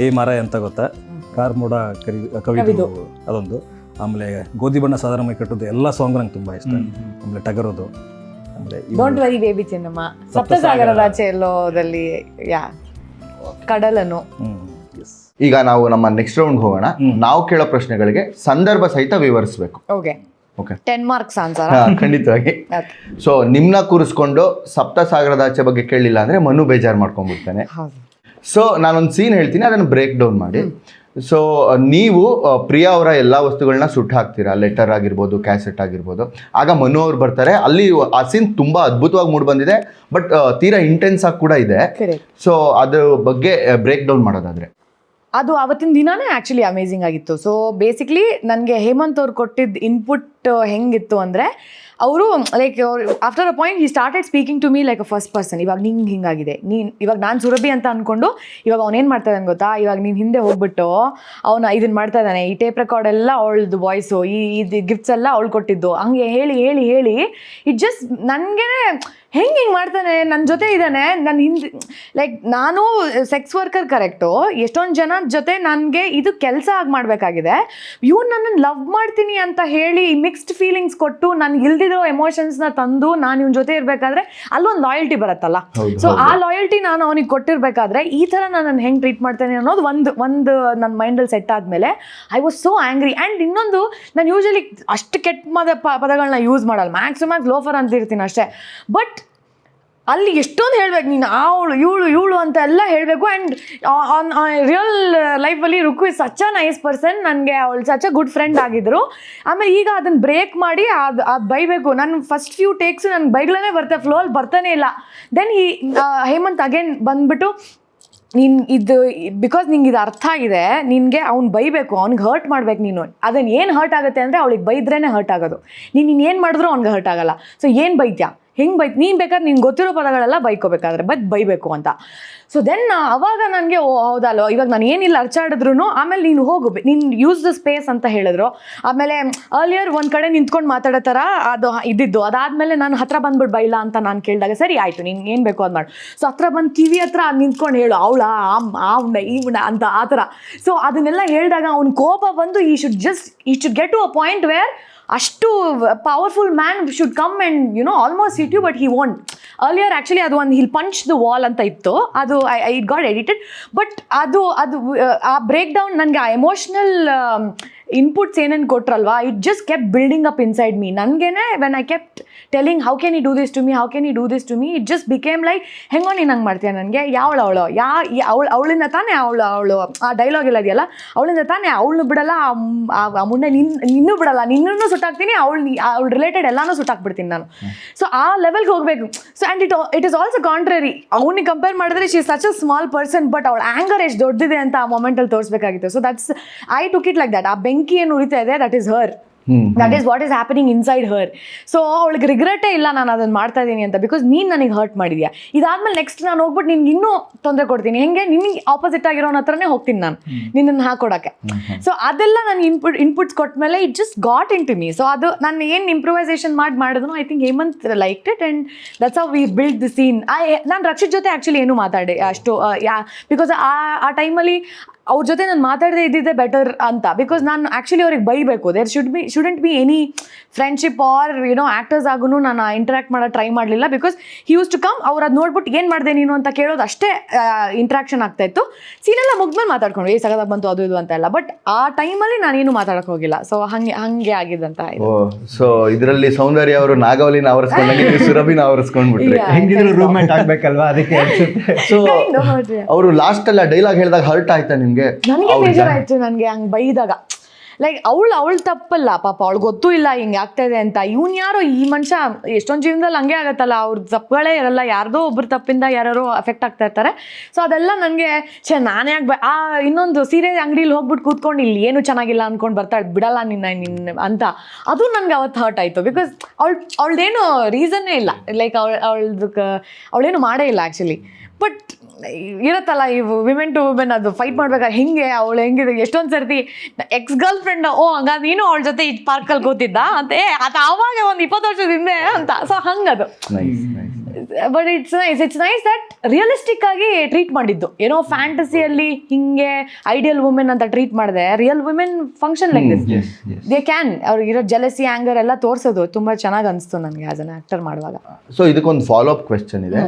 ಏ ಮಾರ ಅಂತ ಗೊತ್ತಾ, ಕಾರ್ ಮೋಡ ಕವಿದು ಅದೊಂದು. ಆಮೇಲೆ ಗೋಧಿ ಬಣ್ಣ ಸಾಧಾರಣ ಮೈ ಕಟ್ಟೋದು ಎಲ್ಲ ಸಾಂಗ್ ನಂಗೆ ತುಂಬ ಇಷ್ಟ. ಆಮೇಲೆ ಟಗರೋದು, ಆಮೇಲೆ ಡೋಂಟ್ ವರಿ ಬೇಬಿ ಚೆನ್ನಮ್ಮ, ಸಪ್ತಸಾಗರದಾಚೆ ಎಲ್ಲೋದಲ್ಲಿ, ಯಾ ಕಡಲನು. ಈಗ ನಾವು ನಮ್ಮ ನೆಕ್ಸ್ಟ್ ರೌಂಡ್ ಹೋಗೋಣ. ನಾವು ಕೇಳೋ ಪ್ರಶ್ನೆಗಳಿಗೆ ಸಂದರ್ಭ ಸಹಿತ ವಿವರಿಸಬೇಕು. ಓಕೆ. 10 marks answer. ಖಂಡಿತವಾಗಿ. ಸೊ ನಿಮ್ನ ಕೂರಿಸ್ಕೊಂಡು ಸಪ್ತಸಾಗರದಾಚೆ ಬಗ್ಗೆ ಕೇಳಿಲ್ಲ ಅಂದ್ರೆ ಮನು ಬೇಜಾರು ಮಾಡ್ಕೊಂಡ್ಬಿಡ್ತಾನೆ. ಸೊ ನಾನೊಂದು ಸೀನ್ ಹೇಳ್ತೀನಿ, ಅದನ್ನು ಬ್ರೇಕ್ ಡೌನ್ ಮಾಡಿ. ಸೊ ನೀವು ಪ್ರಿಯಾ ಅವರ ಎಲ್ಲ ವಸ್ತುಗಳನ್ನ ಸುಟ್ಟು ಹಾಕ್ತೀರಾ, ಲೆಟರ್ ಆಗಿರ್ಬೋದು, ಕ್ಯಾಸೆಟ್ ಆಗಿರ್ಬೋದು. ಆಗ ಮನು ಅವ್ರು ಬರ್ತಾರೆ. ಅಲ್ಲಿ ಆ ಸೀನ್ ತುಂಬ ಅದ್ಭುತವಾಗಿ ಮೂಡ್ ಬಂದಿದೆ, ಬಟ್ ತೀರಾ ಇಂಟೆನ್ಸ್ ಆಗಿ ಕೂಡ ಇದೆ. ಸೊ ಅದ್ರ ಬಗ್ಗೆ ಬ್ರೇಕ್ ಡೌನ್ ಮಾಡೋದಾದ್ರೆ ಅದು ಅವತ್ತಿನ ದಿನಾನೇ ಆ್ಯಕ್ಚುಲಿ ಅಮೇಝಿಂಗ್ ಆಗಿತ್ತು. ಸೊ ಬೇಸಿಕ್ಲಿ ನನಗೆ ಹೇಮಂತ್ ಅವ್ರು ಕೊಟ್ಟಿದ್ದ ಇನ್ಪುಟ್ ಹೆಂಗಿತ್ತು ಅಂದರೆ ಅವರು like after a point he started speaking to me like a first person. ಇವಾಗ ನಿಂಗೆ ಹಿಂಗಾಗಿದೆ, ಇವಾಗ ನಾನು ಸುರಭಿ ಅಂತ ಅಂದ್ಕೊಂಡು ಇವಾಗ ಅವನೇನು ಮಾಡ್ತಾ ಇದ್ದಾನೆ ಗೊತ್ತಾ, ಇವಾಗ ನೀನು ಹಿಂದೆ ಹೋಗ್ಬಿಟ್ಟು ಅವನು ಇದನ್ನು ಮಾಡ್ತಾ ಇದ್ದಾನೆ, ಈ ಟೇಪ್ ರೆಕಾರ್ಡ್ ಎಲ್ಲ ಅವಳದು ವಾಯ್ಸು, ಇದು ಗಿಫ್ಟ್ಸ್ ಎಲ್ಲ ಅವಳು ಕೊಟ್ಟಿದ್ದು, ಹಂಗೆ ಹೇಳಿ ಹೇಳಿ ಹೇಳಿ ಇಟ್ ಜಸ್ಟ್ ನನಗೆ ಹಿಂಗೆ ಮಾಡ್ತಾನೆ, ನನ್ನ ಜೊತೆ ಇದ್ದಾನೆ, ನನ್ನ ಹಿಂದೆ ಲೈಕ್ ನಾನು ಸೆಕ್ಸ್ ವರ್ಕರ್ ಕರೆಕ್ಟು, ಎಷ್ಟೊಂದು ಜನ ಜೊತೆ ನನಗೆ ಇದು ಕೆಲಸ ಆಗಿ ಮಾಡಬೇಕಾಗಿದೆ, ಇವ್ನು ನನ್ನನ್ನು ಲವ್ ಮಾಡ್ತೀನಿ ಅಂತ ಹೇಳಿ ಮಿಕ್ಸ್ಡ್ ಫೀಲಿಂಗ್ಸ್ ಕೊಟ್ಟು ನನಗೆ ಇಲ್ದಿರೋ ಎಮೋಷನ್ಸ್ನ ತಂದು ನಾನು ಇವ್ನ ಜೊತೆ ಇರಬೇಕಾದ್ರೆ ಅಲ್ಲೊಂದು ಲಾಯಲ್ಟಿ ಬರುತ್ತಲ್ಲ. ಸೊ ಆ ಲಾಯಲ್ಟಿ ನಾನು ಅವನಿಗೆ ಕೊಟ್ಟಿರ್ಬೇಕಾದ್ರೆ ಈ ಥರ ನಾನು ಹೆಂಗೆ ಟ್ರೀಟ್ ಮಾಡ್ತೇನೆ ಅನ್ನೋದು ಒಂದು ನನ್ನ ಮೈಂಡಲ್ಲಿ ಸೆಟ್ ಆದಮೇಲೆ I was so angry. And ಇನ್ನೊಂದು, ನಾನು ಯೂಶಲಿ ಅಷ್ಟು ಕೆಟ್ಟ ಪದಗಳನ್ನ ಯೂಸ್ ಮಾಡಲ್ಲ, ಮ್ಯಾಕ್ಸಿಮಮ್ ಲೋಫರ್ ಅಂತಿರ್ತೀನಿ ಅಷ್ಟೇ. ಬಟ್ ಅಲ್ಲಿ ಎಷ್ಟೊಂದು ಹೇಳ್ಬೇಕು, ನೀನು ಅವಳು ಇವಳು ಅಂತ ಎಲ್ಲ ಹೇಳಬೇಕು. ಆ್ಯಂಡ್ ರಿಯಲ್ ಲೈಫಲ್ಲಿ Ruku is such a nice person, ನನಗೆ ಅವಳು ಸಚ್ ಅ ಗುಡ್ ಫ್ರೆಂಡ್ ಆಗಿದ್ರು. ಆಮೇಲೆ ಈಗ ಅದನ್ನು ಬ್ರೇಕ್ ಮಾಡಿ ಅದು ಬೈಬೇಕು. ನಾನು ಫಸ್ಟ್ ಫ್ಯೂ ಟೇಕ್ಸ್ ನನ್ನ ಬೈಗಳೇ ಬರ್ತೇವೆ, ಫ್ಲೋ ಅಲ್ಲಿ ಬರ್ತಾನೆ ಇಲ್ಲ. ದೆನ್ ಹೇಮಂತ್ ಅಗೇನ್ ಬಂದ್ಬಿಟ್ಟು ನೀನು ಇದು ಬಿಕಾಸ್ ನಿಂಗೆ ಇದು ಅರ್ಥ ಆಗಿದೆ, ನಿನಗೆ ಅವ್ನು ಬೈಬೇಕು, ಅವ್ನಿಗೆ ಹರ್ಟ್ ಮಾಡ್ಬೇಕು. ನೀನು ಅದನ್ನು ಏನು ಹರ್ಟ್ ಆಗುತ್ತೆ ಅಂದರೆ ಅವಳಿಗೆ ಬೈದ್ರೇ ಹರ್ಟ್ ಆಗೋದು, ನೀನು ಏನು ಮಾಡಿದ್ರೂ ಅವ್ನಿಗೆ ಹರ್ಟ್ ಆಗಲ್ಲ. ಸೊ ಏನು ಬೈತ್ಯಾ, ಹೆಂಗೆ ನೀನು ಬೇಕಾದ್ರೆ ನಿನ್ಗೆ ಗೊತ್ತಿರೋ ಪದಗಳೆಲ್ಲ ಬೈಕೋಬೇಕಾದ್ರೆ ಬೈಬೇಕು ಅಂತ. ಸೊ ದೆನ್ ಅವಾಗ ನನಗೆ ಹೌದಲ್ಲೋ, ಇವಾಗ ನಾನು ಏನಿಲ್ಲ ಅರ್ಚಾಡಿದ್ರು ಆಮೇಲೆ ನೀನು ಹೋಗು, ನೀನು ಯೂಸ್ ದ ಸ್ಪೇಸ್ ಅಂತ ಹೇಳಿದ್ರು. ಆಮೇಲೆ ಅರ್ಲಿಯರ್ ಒಂದು ಕಡೆ ನಿಂತ್ಕೊಂಡು ಮಾತಾಡೋ ಥರ ಅದು ಇದ್ದಿದ್ದು, ಅದಾದಮೇಲೆ ನಾನು ಹತ್ರ ಬಂದ್ಬಿಟ್ಟು ಬೈಲ ಅಂತ ನಾನು ಕೇಳಿದಾಗ ಸರಿ ಆಯಿತು ನಿನ್ಗೆ ಏನು ಬೇಕೋ ಅದು ಮಾಡು. ಸೊ ಹತ್ರ ಬಂದು ಕಿವಿ ಹತ್ರ ನಿಂತ್ಕೊಂಡು ಹೇಳು ಅವಳ ಈವ್ನ ಅಂತ ಆ ಥರ. ಸೊ ಅದನ್ನೆಲ್ಲ ಹೇಳಿದಾಗ ಅವ್ನ ಕೋಪ ಬಂದು ಈ should get to a point where ಅಷ್ಟು powerful man should come and almost hit you, but he want. Earlier actually ಅದು ಒಂದು ಹಿಲ್ ಪಂಚ್ ದ ವಾಲ್ ಅಂತ ಇತ್ತು, ಅದು ಇಟ್ ಗಾಟ್ ಎಡಿಟೆಡ್. ಬಟ್ ಅದು ಆ ಬ್ರೇಕ್ ಡೌನ್ ನನಗೆ ಆ ಎಮೋಷ್ನಲ್ ಇನ್ಪುಟ್ಸ್ ಏನೇನು ಕೊಟ್ರಲ್ವಾ, it just kept building up inside me. ನನಗೇನೆ when I kept telling how can you do this to me, how can you do this to me, it just became like ಹೆಂಗೋ ನೀನು ಹಂಗೆ ಮಾಡ್ತೀಯ ನನಗೆ, ಅವಳಿಂದ ತಾನೇ ಅವಳು ಆ ಡೈಲಾಗ್ ಎಲ್ಲ ಇದೆಯಲ್ಲ, ಅವಳಿಂದ ತಾನೇ ಅವಳನ್ನು ಬಿಡಲ್ಲ, ಆ ಮುಂದೆ ನಿನ್ನೂ ಬಿಡಲ್ಲ, ನಿನ್ನೂ ಸುಟ್ಟಾಕ್ತೀನಿ, ಅವಳು ರಿಲೇಟೆಡ್ ಎಲ್ಲಾನು ಸುಟ್ಟಾಕ್ಬಿಡ್ತೀನಿ ನಾನು. ಸೊ ಆ ಲೆವೆಲ್ಗೆ ಹೋಗಬೇಕು. So and it is also contrary, ಅವನಿಗೆ ಕಂಪೇರ್ ಮಾಡಿದ್ರೆ she such a small person, but ಅವಳ ಆ್ಯಂಗರ್ ಎಷ್ಟು ದೊಡ್ಡದಿದೆ ಅಂತ ಆ ಮೊಮೆಂಟಲ್ಲಿ ತೋರಿಸ್ಬೇಕಾಗಿತ್ತು. So that's I took it like that. ಆ ಬೆಂಕಿ ಏನು ಉರಿತಾ ಇದೆ, that is her, that is what is happening inside her. So ಅವಳಿಗೆ ರಿಗ್ರೆಟೇ ಇಲ್ಲ ನಾನು ಅದನ್ನು ಮಾಡ್ತಾ ಇದ್ದೀನಿ ಅಂತ, ಬಿಕಾಸ್ ನೀನು ನನಗೆ ಹರ್ಟ್ ಮಾಡಿದ್ಯಾ. ಇದಾದ್ಮೇಲೆ ನೆಕ್ಸ್ಟ್ ನಾನು ಹೋಗ್ಬಿಟ್ಟು ನಿನ್ಗೆ ಇನ್ನೂ ತೊಂದರೆ ಕೊಡ್ತೀನಿ, ಹೆಂಗೆ ನಿನಗೆ ಆಪೋಸಿಟ್ ಆಗಿರೋನ ಹತ್ರನೇ ಹೋಗ್ತೀನಿ ನಾನು ನಿನ್ನನ್ನು ಹಾಕೊಡೋಕ್ಕೆ. ಸೊ ಅದೆಲ್ಲ ನಾನು ಇನ್ಪುಟ್ಸ್ ಕೊಟ್ಮೇಲೆ it just got into me. So ಅದು ನಾನು ಏನು ಇಂಪ್ರೂವೈಸೇಷನ್ ಮಾಡಿದ್ರು I think Hemanth like it, and that's how we build the scene. ನಾನು ರಕ್ಷಿತ್ ಜೊತೆ ಆ್ಯಕ್ಚುಲಿ ಏನೂ ಮಾತಾಡಿ ಅಷ್ಟು ಬಿಕಾಸ್ ಆ ಟೈಮಲ್ಲಿ ಅವ್ರ ಜೊತೆ ನಾನು ಮಾತಾಡದೇ ಇದ್ದಿದ್ದೆ ಬೆಟರ್ ಅಂತ, ಬಿಕಾಸ್ ನಾನು ಆ್ಯಕ್ಚುಲಿ ಅವ್ರಿಗೆ ಬೈಬೇಕು. There shouldn't be any friendship or actors ಆಗೂ ನಾನು ಇಂಟ್ರ್ಯಾಕ್ಟ್ ಮಾಡೋದು ಟ್ರೈ ಮಾಡಲಿಲ್ಲ, because he use to come, ಅವ್ರು ಅದು ನೋಡ್ಬಿಟ್ಟು ಏನು ಮಾಡಿದೆ ನೀನು ಅಂತ ಕೇಳೋದು ಅಷ್ಟೇ ಇಂಟ್ರಾಕ್ಷನ್ ಆಗ್ತಾಯಿತ್ತು. ಸೀನೆಲ್ಲ ಮುಗ್ದ್ಮೇಲೆ ಮಾತಾಡ್ಕೊಂಡು ಸಗದಾಗ ಬಂತು ಅದು ಇದು ಅಂತ ಎಲ್ಲ, ಬಟ್ ಆ ಟೈಮಲ್ಲಿ ನಾನೇನು ಮಾತಾಡೋಕೆ ಹೋಗಿಲ್ಲ. ಸೊ ಹಂಗೆ ಆಗಿದ್ದಂತ. ಸೊ ಇದರಲ್ಲಿ ಸೌಂದರ್ಯ ಅವರು ನಾಗವಲಿನ ಆವರಿಸ್ಕೊಂಡಾಗ ಸುರಭಿನ ಆವರಿಸ್ಕೊಂಡ್ಬಿಟ್ರೆ ಹೆಂಗಿದ್ರು ರೂಮ್ಮೇಟ್ ಆಗ್ಬೇಕಲ್ವಾ, ಅದಕ್ಕೆ ಅನ್ಸುತ್ತೆ. ಸೊ ಅವರು ಲಾಸ್ಟ್ ಎಲ್ಲ ಡೈಲಾಗ್ ಹೇಳಿದಾಗ ಹರ್ಟ್ ಆಯ್ತಾ ನಿಮ್ಗೆ? ನನಗೆ ಬೇಜಾರು ಆಯ್ತು, ನನಗೆ ಹಂಗೆ ಬೈದಾಗ. ಲೈಕ್ ಅವಳು ತಪ್ಪಲ್ಲ ಪಾಪ, ಅವಳು ಗೊತ್ತೂ ಇಲ್ಲ ಹಿಂಗೆ ಆಗ್ತಾ ಇದೆ ಅಂತ. ಇವನು ಯಾರೋ ಈ ಮನುಷ್ಯ ಎಷ್ಟೊಂದು ಜೀವನದಲ್ಲಿ ಹಂಗೆ ಆಗತ್ತಲ್ಲ, ಅವ್ರ ತಪ್ಪುಗಳೇ ಇರಲ್ಲ, ಯಾರ್ದೋ ಒಬ್ಬರು ತಪ್ಪಿಂದ ಯಾರೋ ಅಫೆಕ್ಟ್ ಆಗ್ತಾ ಇರ್ತಾರೆ. ಸೊ ಅದೆಲ್ಲ ನನಗೆ ನಾನೇ ಇನ್ನೊಂದು ಸೀರೆ ಅಂಗಡಿಲಿ ಹೋಗ್ಬಿಟ್ಟು ಕೂತ್ಕೊಂಡು ಇಲ್ಲಿ ಏನು ಚೆನ್ನಾಗಿಲ್ಲ ಅಂದ್ಕೊಂಡು ಬರ್ತಾಳೆ, ಬಿಡಲ್ಲ ನಿನ್ನ ಅಂತ. ಅದು ನನಗೆ ಅವತ್ತು ಹರ್ಟ್ ಆಯಿತು, ಬಿಕಾಸ್ ಅವಳದೇನು ರೀಸನ್ನೇ ಇಲ್ಲ, ಲೈಕ್ ಅವಳೇನು ಮಾಡೇ ಇಲ್ಲ ಆ್ಯಕ್ಚುಲಿ. ಬಟ್ ಇರುತ್ತಲ್ಲ ಇವು ವಿಮೆನ್ ಟು ವುಮೆನ್, ಅದು ಫೈಟ್ ಮಾಡ್ಬೇಕಾದ್ರೆ ಹೆಂಗೆ ಅವಳು ಹೆಂಗಿದೆ. ಎಷ್ಟೊಂದು ಸರ್ತಿ ಎಕ್ಸ್ ಗರ್ಲ್ ಫ್ರೆಂಡ್ ಹಂಗಾದ್ರೆ ನೀನು ಅವಳ ಜೊತೆ ಈ ಪಾರ್ಕಲ್ಲಿ ಕೂತಿದ್ದ ಅಂತ, ಅದು ಆವಾಗ ಒಂದು 20 ವರ್ಷದ ಹಿಂದೆ ಅಂತ. ಸೊ ಹಂಗದು. But it's nice that realistic ಆಗಿ ಟ್ರೀಟ್ ಮಾಡಿದ್ದು. ಏನೋ ಫ್ಯಾಂಟಸಿಯಲ್ಲಿ ಹಿಂಗೆ ಐಡಿಯಲ್ ವುಮೆನ್ ಅಂತ ಟ್ರೀಟ್ ಮಾಡಿದೆ, real women function like this, they can. ಅವ್ರಿಗಿರೋ ಜೆಲಸಿ ಆ್ಯಂಗರ್ ಎಲ್ಲ ತೋರಿಸೋದು ತುಂಬ ಚೆನ್ನಾಗಿ ಅನಿಸ್ತು ನನಗೆ ಆಸ್ ಅನ್ ಆ್ಯಕ್ಟರ್ ಮಾಡುವಾಗ. ಸೊ ಇದಕ್ಕೊಂದು ಫಾಲೋ ಅಪ್ ಕ್ವೆಶ್ಚನ್ ಇದೆ.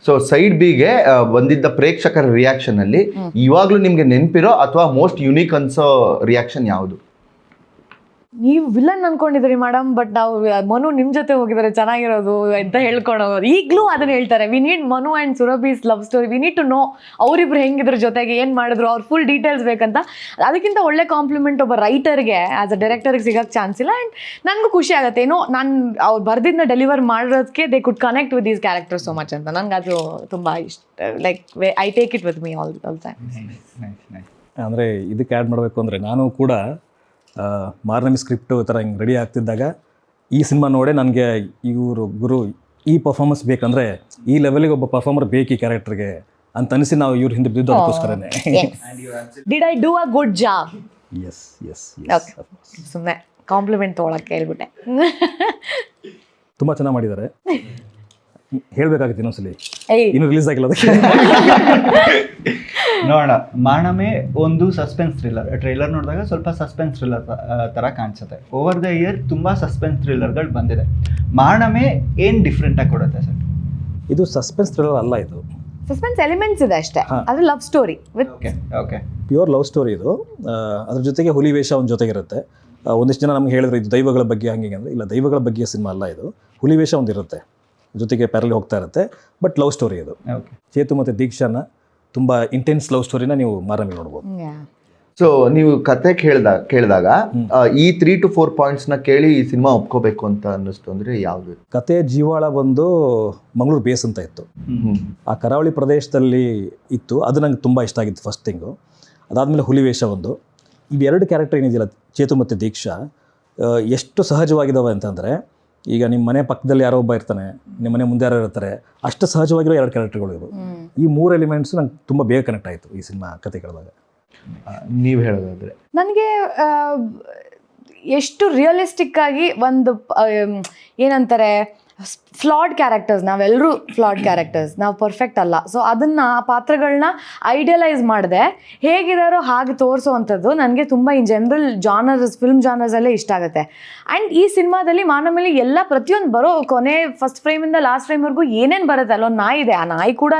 ಸೊ ಸೈಡ್ ಬಿಗೆ ಬಂದಿದ್ದ ಪ್ರೇಕ್ಷಕರ ರಿಯಾಕ್ಷನ್ ಅಲ್ಲಿ ಇವಾಗ್ಲೂ ನಿಮ್ಗೆ ನೆನಪಿರೋ ಅಥವಾ ಮೋಸ್ಟ್ ಯುನೀಕ್ ಅನ್ಸೋ ರಿಯಾಕ್ಷನ್ ಯಾವುದು? ನೀವು ವಿಲನ್ ಅನ್ಕೊಂಡಿದ್ರಿ ಮೇಡಮ್, ಬಟ್ ನಾವು ಮನು ನಿಮ್ಮ ಜೊತೆ ಹೋಗಿದ್ದಾರೆ ಚೆನ್ನಾಗಿರೋದು ಅಂತ ಹೇಳ್ಕೊಳೋದು. ಈಗಲೂ ಅದನ್ನ ಹೇಳ್ತಾರೆ, we need Manu and Surabhi's love story, we need to know ಅವರಿಬ್ರು ಹೆಂಗಿದ್ರ ಜೊತೆಗೆ ಏನು ಮಾಡಿದ್ರು, ಅವ್ರ ಫುಲ್ ಡೀಟೇಲ್ಸ್ ಬೇಕಂತ. ಅದಕ್ಕಿಂತ ಒಳ್ಳೆ ಕಾಂಪ್ಲಿಮೆಂಟ್ ಒಬ್ಬ ರೈಟರ್ಗೆ ಆಸ್ ಅ ಡೈರೆಕ್ಟರ್ಗೆ ಸಿಗೋಕ್ಕೆ ಚಾನ್ಸ್ ಇಲ್ಲ. ಆ್ಯಂಡ್ ನನಗೂ ಖುಷಿ ಆಗುತ್ತೆ, ಏನೋ ನಾನು ಅವ್ರು ಬರ್ದಿದ್ದನ್ನ ಡೆಲಿವರ್ ಮಾಡೋದಕ್ಕೆ they could connect with these characters so much ಅಂತ. ನನಗೆ ಅದು ತುಂಬ ಇಷ್ಟ. Like I take it with me all time. ಅಂದರೆ ಇದಕ್ಕೆ ಆ್ಯಡ್ ಮಾಡಬೇಕು ಅಂದರೆ ನಾನು ಕೂಡ ಮಾರ್ನಮಿ ಸ್ಕ್ರಿಪ್ಟು ಈ ಥರ ಹಿಂಗೆ ರೆಡಿ ಆಗ್ತಿದ್ದಾಗ ಈ ಸಿನಿಮಾ ನೋಡೇ ನನಗೆ ಇವರು ಗುರು ಈ ಪರ್ಫಾರ್ಮೆನ್ಸ್ ಬೇಕಂದರೆ ಈ ಲೆವೆಲಿಗೆ ಒಬ್ಬ ಪರ್ಫಾರ್ಮರ್ ಬೇಕು ಈ ಕ್ಯಾರೆಕ್ಟರ್ಗೆ ಅಂತ ಅನಿಸಿ ನಾವು ಇವ್ರ ಹಿಂದೆ ಬಿದ್ದು ಅದಕ್ಕೋಸ್ಕರನೇ. Did I do a good job? Yes yes ಸುಮ್ಮನೆ ಕಾಂಪ್ಲಿಮೆಂಟ್ ತೊಗೊಳಕ್ಕೆ ಹೇಳ್ಬಿಟ್ಟೆ. ತುಂಬ ಚೆನ್ನಾಗಿ ಮಾಡಿದ್ದಾರೆ. ಹೇಳಬೇಕಾಗಿತ್ತು ಇನ್ನೊಂದ್ಸಲಿ, ಏಯ್ ಇನ್ನೂ ರಿಲೀಸ್ ಆಗಿಲ್ಲ ಅದಕ್ಕೆ. ನೋಡೋಣ. ಮಾನಮೇ ಒಂದು ಸಸ್ಪೆನ್ಸ್ ಥ್ರಿಲ್ಲರ್. ಟ್ರೈಲರ್ ನೋಡಿದಾಗ ಸ್ವಲ್ಪ ಸಸ್ಪೆನ್ಸ್ ಥ್ರಿಲ್ಲರ್ ಥರ ಕಾಣಿಸುತ್ತೆ. ಓವರ್ ದ ಇಯರ್ ತುಂಬ ಸಸ್ಪೆನ್ಸ್ ಥ್ರಿಲ್ಲರ್ಗಳು ಬಂದಿದೆ. ಮಾನಮೇ ಏನು ಡಿಫ್ರೆಂಟಾಗಿ ಕೊಡುತ್ತೆ ಸರ್? ಇದು ಸಸ್ಪೆನ್ಸ್ ಥ್ರಿಲ್ಲರ್ ಅಲ್ಲ, ಇದು ಸಸ್ಪೆನ್ಸ್ ಎಲಿಮೆಂಟ್ಸ್ ಇದೆ ಅಷ್ಟೇ. ಅದು love story with okay okay pure love story ಇದು. ಅದ್ರ ಜೊತೆಗೆ ಹುಲಿ ವೇಷ ಒಂದು ಜೊತೆಗಿರುತ್ತೆ. ಒಂದಿಷ್ಟು ಜನ ನಮ್ಗೆ ಹೇಳಿದ್ರು ಇದು ದೈವಗಳ ಬಗ್ಗೆ ಹಂಗೆ ಅಂದರೆ, ಇಲ್ಲ, ದೈವಗಳ ಬಗ್ಗೆ ಸಿನಿಮಾ ಅಲ್ಲ ಇದು. ಹುಲಿ ವೇಷ ಒಂದು ಇರುತ್ತೆ, ಜೊತೆಗೆ ಪ್ಯಾರಲಿ ಹೋಗ್ತಾ ಇರುತ್ತೆ, ಬಟ್ ಲವ್ ಸ್ಟೋರಿ ಇದು. ಓಕೆ. ಚೇತು ಮತ್ತು ದೀಕ್ಷಾನ ತುಂಬ ಇಂಟೆನ್ಸ್ ಲವ್ ಸ್ಟೋರಿನ ನೀವು ಮಾರಮಿ ನೋಡ್ಬೋದು. ಸೊ ನೀವು ಕತೆ ಕೇಳಿದಾಗ ಈ 3 to 4 ಪಾಯಿಂಟ್ಸ್ನ ಕೇಳಿ ಈ ಸಿನಿಮಾ ಒಪ್ಕೋಬೇಕು ಅಂತ ಅನ್ನಿಸ್ತು ಅಂದರೆ ಯಾವುದು? ಕತೆ ಜೀವಾಳ ಬಂದು ಮಂಗಳೂರು ಬೇಸ್ ಅಂತ ಇತ್ತು, ಆ ಕರಾವಳಿ ಪ್ರದೇಶದಲ್ಲಿ ಇತ್ತು. ಅದು ನಂಗೆ ತುಂಬ ಇಷ್ಟ ಆಗಿತ್ತು ಫಸ್ಟ್ ಥಿಂಗು. ಅದಾದಮೇಲೆ ಹುಲಿ ವೇಷ ಒಂದು. ಇವೆರಡು ಕ್ಯಾರೆಕ್ಟರ್ ಏನಿದೆಯಲ್ಲ, ಚೇತು ಮತ್ತು ದೀಕ್ಷಾ, ಎಷ್ಟು ಸಹಜವಾಗಿದ್ದಾವೆ ಅಂತಂದರೆ, ಈಗ ನಿಮ್ಮ ಮನೆ ಪಕ್ಕದಲ್ಲಿ ಯಾರೋ ಒಬ್ಬ ಇರ್ತಾನೆ, ನಿಮ್ಮ ಮನೆ ಮುಂದೆ ಯಾರೋ ಇರ್ತಾರೆ, ಅಷ್ಟು ಸಹಜವಾಗಿರೋ 2 ಕ್ಯಾರೆಕ್ಟರ್ಗಳು ಇವು. ಈ 3 ಎಲಿಮೆಂಟ್ಸು ನಂಗೆ ತುಂಬ ಬೇಗ ಕನೆಕ್ಟ್ ಆಯಿತು ಈ ಸಿನಿಮಾ ಕತೆ ಕೇಳಿದಾಗ. ನೀವು ಹೇಳೋದಾದರೆ ನನಗೆ ಎಷ್ಟು ರಿಯಲಿಸ್ಟಿಕ್ ಆಗಿ ಒಂದು ಏನಂತಾರೆ, ಫ್ಲಾಡ್ ಕ್ಯಾರೆಕ್ಟರ್ಸ್, ನಾವೆಲ್ಲರೂ ಫ್ಲಾಡ್ ಕ್ಯಾರೆಕ್ಟರ್ಸ್, ನಾವು ಪರ್ಫೆಕ್ಟ್ ಅಲ್ಲ. ಸೊ ಅದನ್ನು ಆ ಪಾತ್ರಗಳನ್ನ ಐಡಿಯಲೈಸ್ ಮಾಡಿದೆ ಹೇಗಿದಾರೋ ಹಾಗೆ ತೋರಿಸೋವಂಥದ್ದು ನನಗೆ ತುಂಬ ಇನ್ ಜನರಲ್ ಜಾನರ್ಸ್, ಫಿಲ್ಮ್ ಜಾನರ್ಸಲ್ಲೇ ಇಷ್ಟ ಆಗುತ್ತೆ. ಆ್ಯಂಡ್ ಈ ಸಿನಿಮಾದಲ್ಲಿ ಮಾನಮೇಲೆ ಎಲ್ಲ ಪ್ರತಿಯೊಂದು ಬರೋ ಕೊನೆ ಫಸ್ಟ್ ಫ್ರೇಮಿಂದ ಲಾಸ್ಟ್ ಫ್ರೇಮ್ವರೆಗೂ ಏನೇನು ಬರುತ್ತೆ, ಅಲ್ಲೊಂದು ನಾಯಿ ಇದೆ, ಆ ನಾಯಿ ಕೂಡ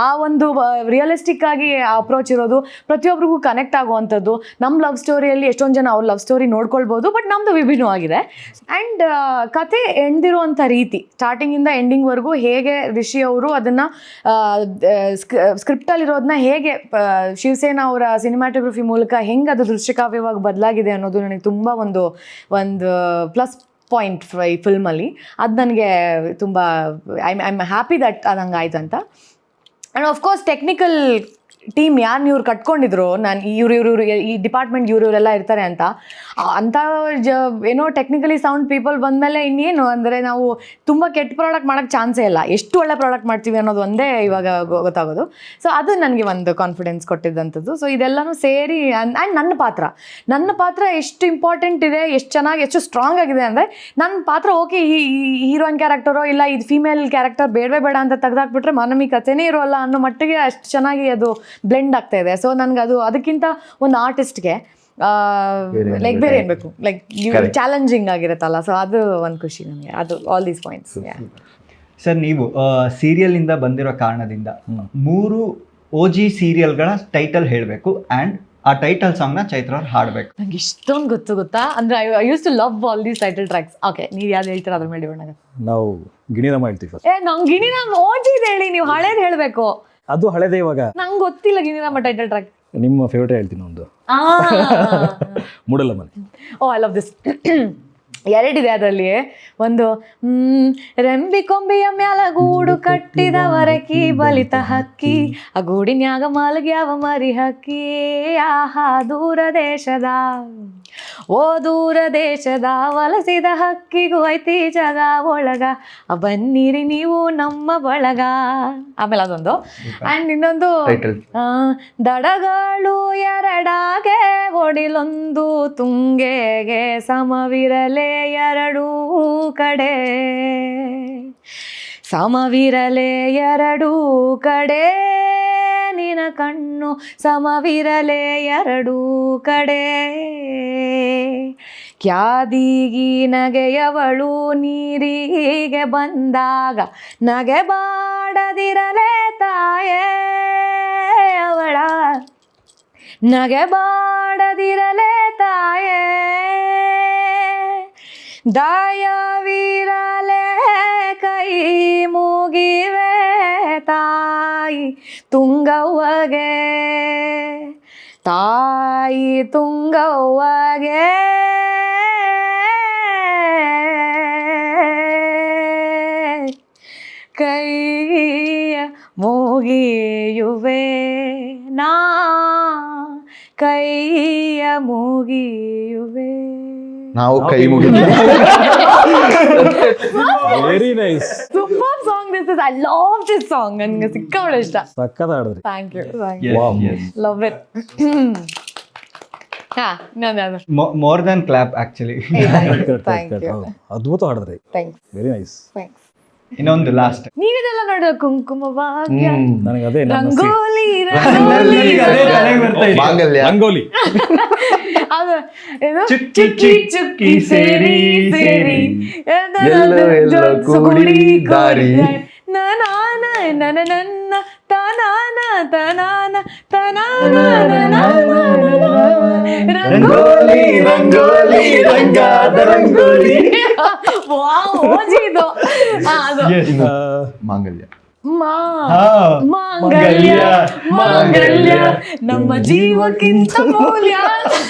ಆ ಒಂದು ರಿಯಲಿಸ್ಟಿಕ್ ಆಗಿ ಅಪ್ರೋಚ್ ಇರೋದು, ಪ್ರತಿಯೊಬ್ಬರಿಗೂ ಕನೆಕ್ಟ್ ಆಗುವಂಥದ್ದು. ನಮ್ಮ ಲವ್ ಸ್ಟೋರಿಯಲ್ಲಿ ಎಷ್ಟೊಂದು ಜನ ಅವ್ರ ಲವ್ ಸ್ಟೋರಿ ನೋಡ್ಕೊಳ್ಬೋದು, ಬಟ್ ನಮ್ಮದು ವಿಭಿನ್ನವಾಗಿದೆ. ಆ್ಯಂಡ್ ಕತೆ ಎಂದಿರುವಂಥ ರೀತಿ ಸ್ಟಾರ್ಟಿಂಗಿಂದ ಎಂಡಿಂಗ್ವರೆಗೂ ಹೇಗೆ ರಿಷಿ ಅವರು ಅದನ್ನು ಸ್ಕ್ರಿಪ್ಟಲ್ಲಿರೋದನ್ನ ಹೇಗೆ ಶಿವಸೇನಾ ಅವರ ಸಿನಿಮ್ಯಾಟೋಗ್ರಫಿ ಮೂಲಕ ಹೆಂಗೆ ಅದು ದೃಶ್ಯಕಾವ್ಯವಾಗಿ ಬದಲಾಗಿದೆ ಅನ್ನೋದು ನನಗೆ ತುಂಬ ಒಂದು ಪ್ಲಸ್ ಪಾಯಿಂಟ್ ಈ ಫಿಲ್ಮಲ್ಲಿ. ಅದು ನನಗೆ ತುಂಬ ಐ ಆಮ್ ಹ್ಯಾಪಿ ದಟ್ ಅದು ಹಂಗಾಯ್ತು ಅಂತ. ಆ್ಯಂಡ್ ಆಫ್ಕೋರ್ಸ್ ಟೆಕ್ನಿಕಲ್ ಟೀಮ್ ಯಾರು ಇವ್ರು ಕಟ್ಕೊಂಡಿದ್ರು, ನಾನು ಇವರು ಈ ಡಿಪಾರ್ಟ್ಮೆಂಟ್ ಇವರೆಲ್ಲ ಇರ್ತಾರೆ ಅಂತ ಏನೋ ಟೆಕ್ನಿಕಲಿ ಸೌಂಡ್ ಪೀಪಲ್ ಬಂದಮೇಲೆ ಇನ್ನೇನು ಅಂದರೆ ನಾವು ತುಂಬ ಕೆಟ್ಟ ಪ್ರಾಡಕ್ಟ್ ಮಾಡೋಕ್ಕೆ ಚಾನ್ಸೇ ಇಲ್ಲ, ಎಷ್ಟು ಒಳ್ಳೆ ಪ್ರಾಡಕ್ಟ್ ಮಾಡ್ತೀವಿ ಅನ್ನೋದು ಒಂದೇ ಇವಾಗ ಗೊತ್ತಾಗೋದು. ಸೊ ಅದು ನನಗೆ ಒಂದು ಕಾನ್ಫಿಡೆನ್ಸ್ ಕೊಟ್ಟಿದ್ದಂಥದ್ದು. ಸೊ ಇದೆಲ್ಲನೂ ಸೇರಿ ಆ್ಯಂಡ್ ನನ್ನ ಪಾತ್ರ ಎಷ್ಟು ಇಂಪಾರ್ಟೆಂಟ್ ಇದೆ, ಎಷ್ಟು ಚೆನ್ನಾಗಿ, ಎಷ್ಟು ಸ್ಟ್ರಾಂಗ್ ಆಗಿದೆ ಅಂದರೆ, ನನ್ನ ಪಾತ್ರ ಓಕೆ ಈ ಹೀರೋಯಿನ್ ಕ್ಯಾರೆಕ್ಟರೋ ಇಲ್ಲ ಇದು ಫೀಮೇಲ್ ಕ್ಯಾರೆಕ್ಟರ್ ಬೇಡವೇ ಬೇಡ ಅಂತ ತೆಗೆದಾಕ್ಬಿಟ್ರೆ ಮಾನಮಿ ಕಥೆನೇ ಇರೋಲ್ಲ ಅನ್ನೋ ಮಟ್ಟಿಗೆ ಅಷ್ಟು ಚೆನ್ನಾಗಿ ಅದು ಬ್ಲೆಂಡ್ ಆಗ್ತಾ ಇದೆ. ಸೊ ನನಗೆ ಅದಕ್ಕಿಂತ ಒಂದು ಆರ್ಟಿಸ್ಟ್ಗೆ ಲೈಕ್ ಬೇರೆ ಏನ್ ಬೇಕು, ಲೈಕ್ ಚಾಲೆಂಜಿಂಗ್ ಆಗಿರುತ್ತಲ್ಲ. ಸೊ ಅದು ಒಂದು ಖುಷಿ ನನಗೆ, ಅದು ಆಲ್ ದೀಸ್ ಪಾಯಿಂಟ್ಸ್. ಸರ್, ನೀವು ಸೀರಿಯಲಿಂದ ಬಂದಿರೋ ಕಾರಣದಿಂದ 3 OG ಸೀರಿಯಲ್ಗಳ ಟೈಟಲ್ ಹೇಳಬೇಕು ಆ್ಯಂಡ್ ಆ ಟೈಟಲ್ ಸಾಂಗ್ನ ಚೈತ್ರ ಅವ್ರು ಹಾಡಬೇಕು. ನಂಗೆ ಇಷ್ಟೊಂದು ಗೊತ್ತಾ ಅಂದರೆ I use to love all these title tracks. Okay, ನೀವು ಯಾವ್ದು ಹೇಳ್ತೀರ ಅದ್ರ ಮೇಲೆ ಇಡೋಣ. ನಾವು ಗಿಣಿರಾಮ ಹೇಳ್ತೀವಿ ಫಸ್ಟ್. ನಂಗೆ ಗಿಣಿರಾಮ ಓಜಿದ್ ಹೇಳಿ, ನೀವು ಹಳೇದು ಹೇಳಬೇಕು. ಅದು ಹಳೇದೇ ಇವಾಗ, ನಂಗೆ ಗೊತ್ತಿಲ್ಲ ಗಿಣಿರಾಮ ಟೈಟಲ್ ಟ್ರ್ಯಾಕ್. ನಿಮ್ಮ ಫೇವ್ರೇಟ್ ಹೇಳ್ತೀನಿ ಒಂದು, ಮೂಡಲ ಮನೆ. ಓ, ಐ ಲವ್ ದಿಸ್. 2 ಇದೆ ಅದರಲ್ಲಿ. ಒಂದು ರೆಂಬಿ ಕೊಂಬೆಯ ಮ್ಯಾಲ ಗೂಡು ಕಟ್ಟಿದ ವರಕಿ ಬಲಿತ ಹಕ್ಕಿ, ಆ ಗೂಡಿನ್ಯಾಗ ಮಲಗ್ಯಾವ ಮರಿ ಹಕ್ಕಿ, ಆಹಾ ದೂರ ದೇಶದ ವಲಸಿದ ಹಕ್ಕಿಗೂ ಐತಿ ಜಗ ಒಳಗ, ಬನ್ನಿರಿ ನೀವು ನಮ್ಮ ಬಳಗ. ಆಮೇಲೆ ಅದೊಂದು. ಆ್ಯಂಡ್ ಇನ್ನೊಂದು ದಡಗಳು ಎರಡಾಗೆ ಒಡಿಲೊಂದು ತುಂಗೆಗೆ ಸಮವಿರಲೇ ಎರಡೂ ಕಡೆ, ಸಮವಿರಲೇ ಎರಡೂ ಕಡೆ, ನಿನ ಕಣ್ಣು ಸಮವಿರಲೇ ಎರಡೂ ಕಡೆ, ಕ್ಯಾದಿಗಿ ನಗೆಯವಳು ನೀರಿಗೆ ಬಂದಾಗ ನಗೆ ಬಾಡದಿರಲೇ ತಾಯೇ ಅವಳ, ನಗೆ ಬಾಡದಿರಲೇ ತಾಯೇ, ದಯವಿರಲೇ ಕೈ ಮುಗಿವೆ ತಾಯಿ ತುಂಗವ್ವಗೆ, ತಾಯಿ ತುಂಗವ್ವಗೆ, ಕೈಯ ಮುಗಿಯುವೆ ನಾ, ಕೈಯ ಮುಗಿಯುವೆ. ನಾವು ಕೈ ಮುಗಿದ್ವಿ. Very nice, super song this is. I love this song. ನನಗೆ ಸಿಕ್ಕಾಬಳೆ ಇಷ್ಟ. ಸಕ್ಕದ ಆಡಿದ್ರಿ. Thank you. Yes. Love it. ಹಾ, ನಾನು more than clap actually. Thank you. ಅದ್ಭುತ ಆಡಿದ್ರಿ. ಥ್ಯಾಂಕ್ಸ್. Very nice. ಥ್ಯಾಂಕ್ಸ್. ಇನ್ನೊಂದು ಲಾಸ್ಟ್. ನೀವಿದೆಲ್ಲ ನೋಡೋ ಕುಂಕುಮ ಭಾಗ್ಯ, ನನಗೆ ಅದೇ ರಂಗೋಲಿ ಮಾಂಗಲ್ಯ. ರಂಗೋಲಿ. ಅದು ಏನು? ಚುಕ್ಕಿ ಚುಕ್ಕಿ ಸೇರಿ ಸೇರಿ ಎಲ್ಲೋ ಎಲ್ಲೋ ಕೂಡಿ ದಾರಿ. ನನಾನ ನನ ನನ್ನ ತನಾನ ತನಾನ ರಂಗೋಲಿ ರಂಗೋಲಿ ರಂಗಾದ ರಂಗೋಲಿ. ಓಜಿದು ಅದು Yes. ಮಾಂಗಲ್ಯ. ಮಾಂಗಲ್ಯ ಮಾಂಗಲ್ಯ ನಮ್ಮ ಜೀವಕ್ಕಿಂತ ಮೌಲ್ಯ.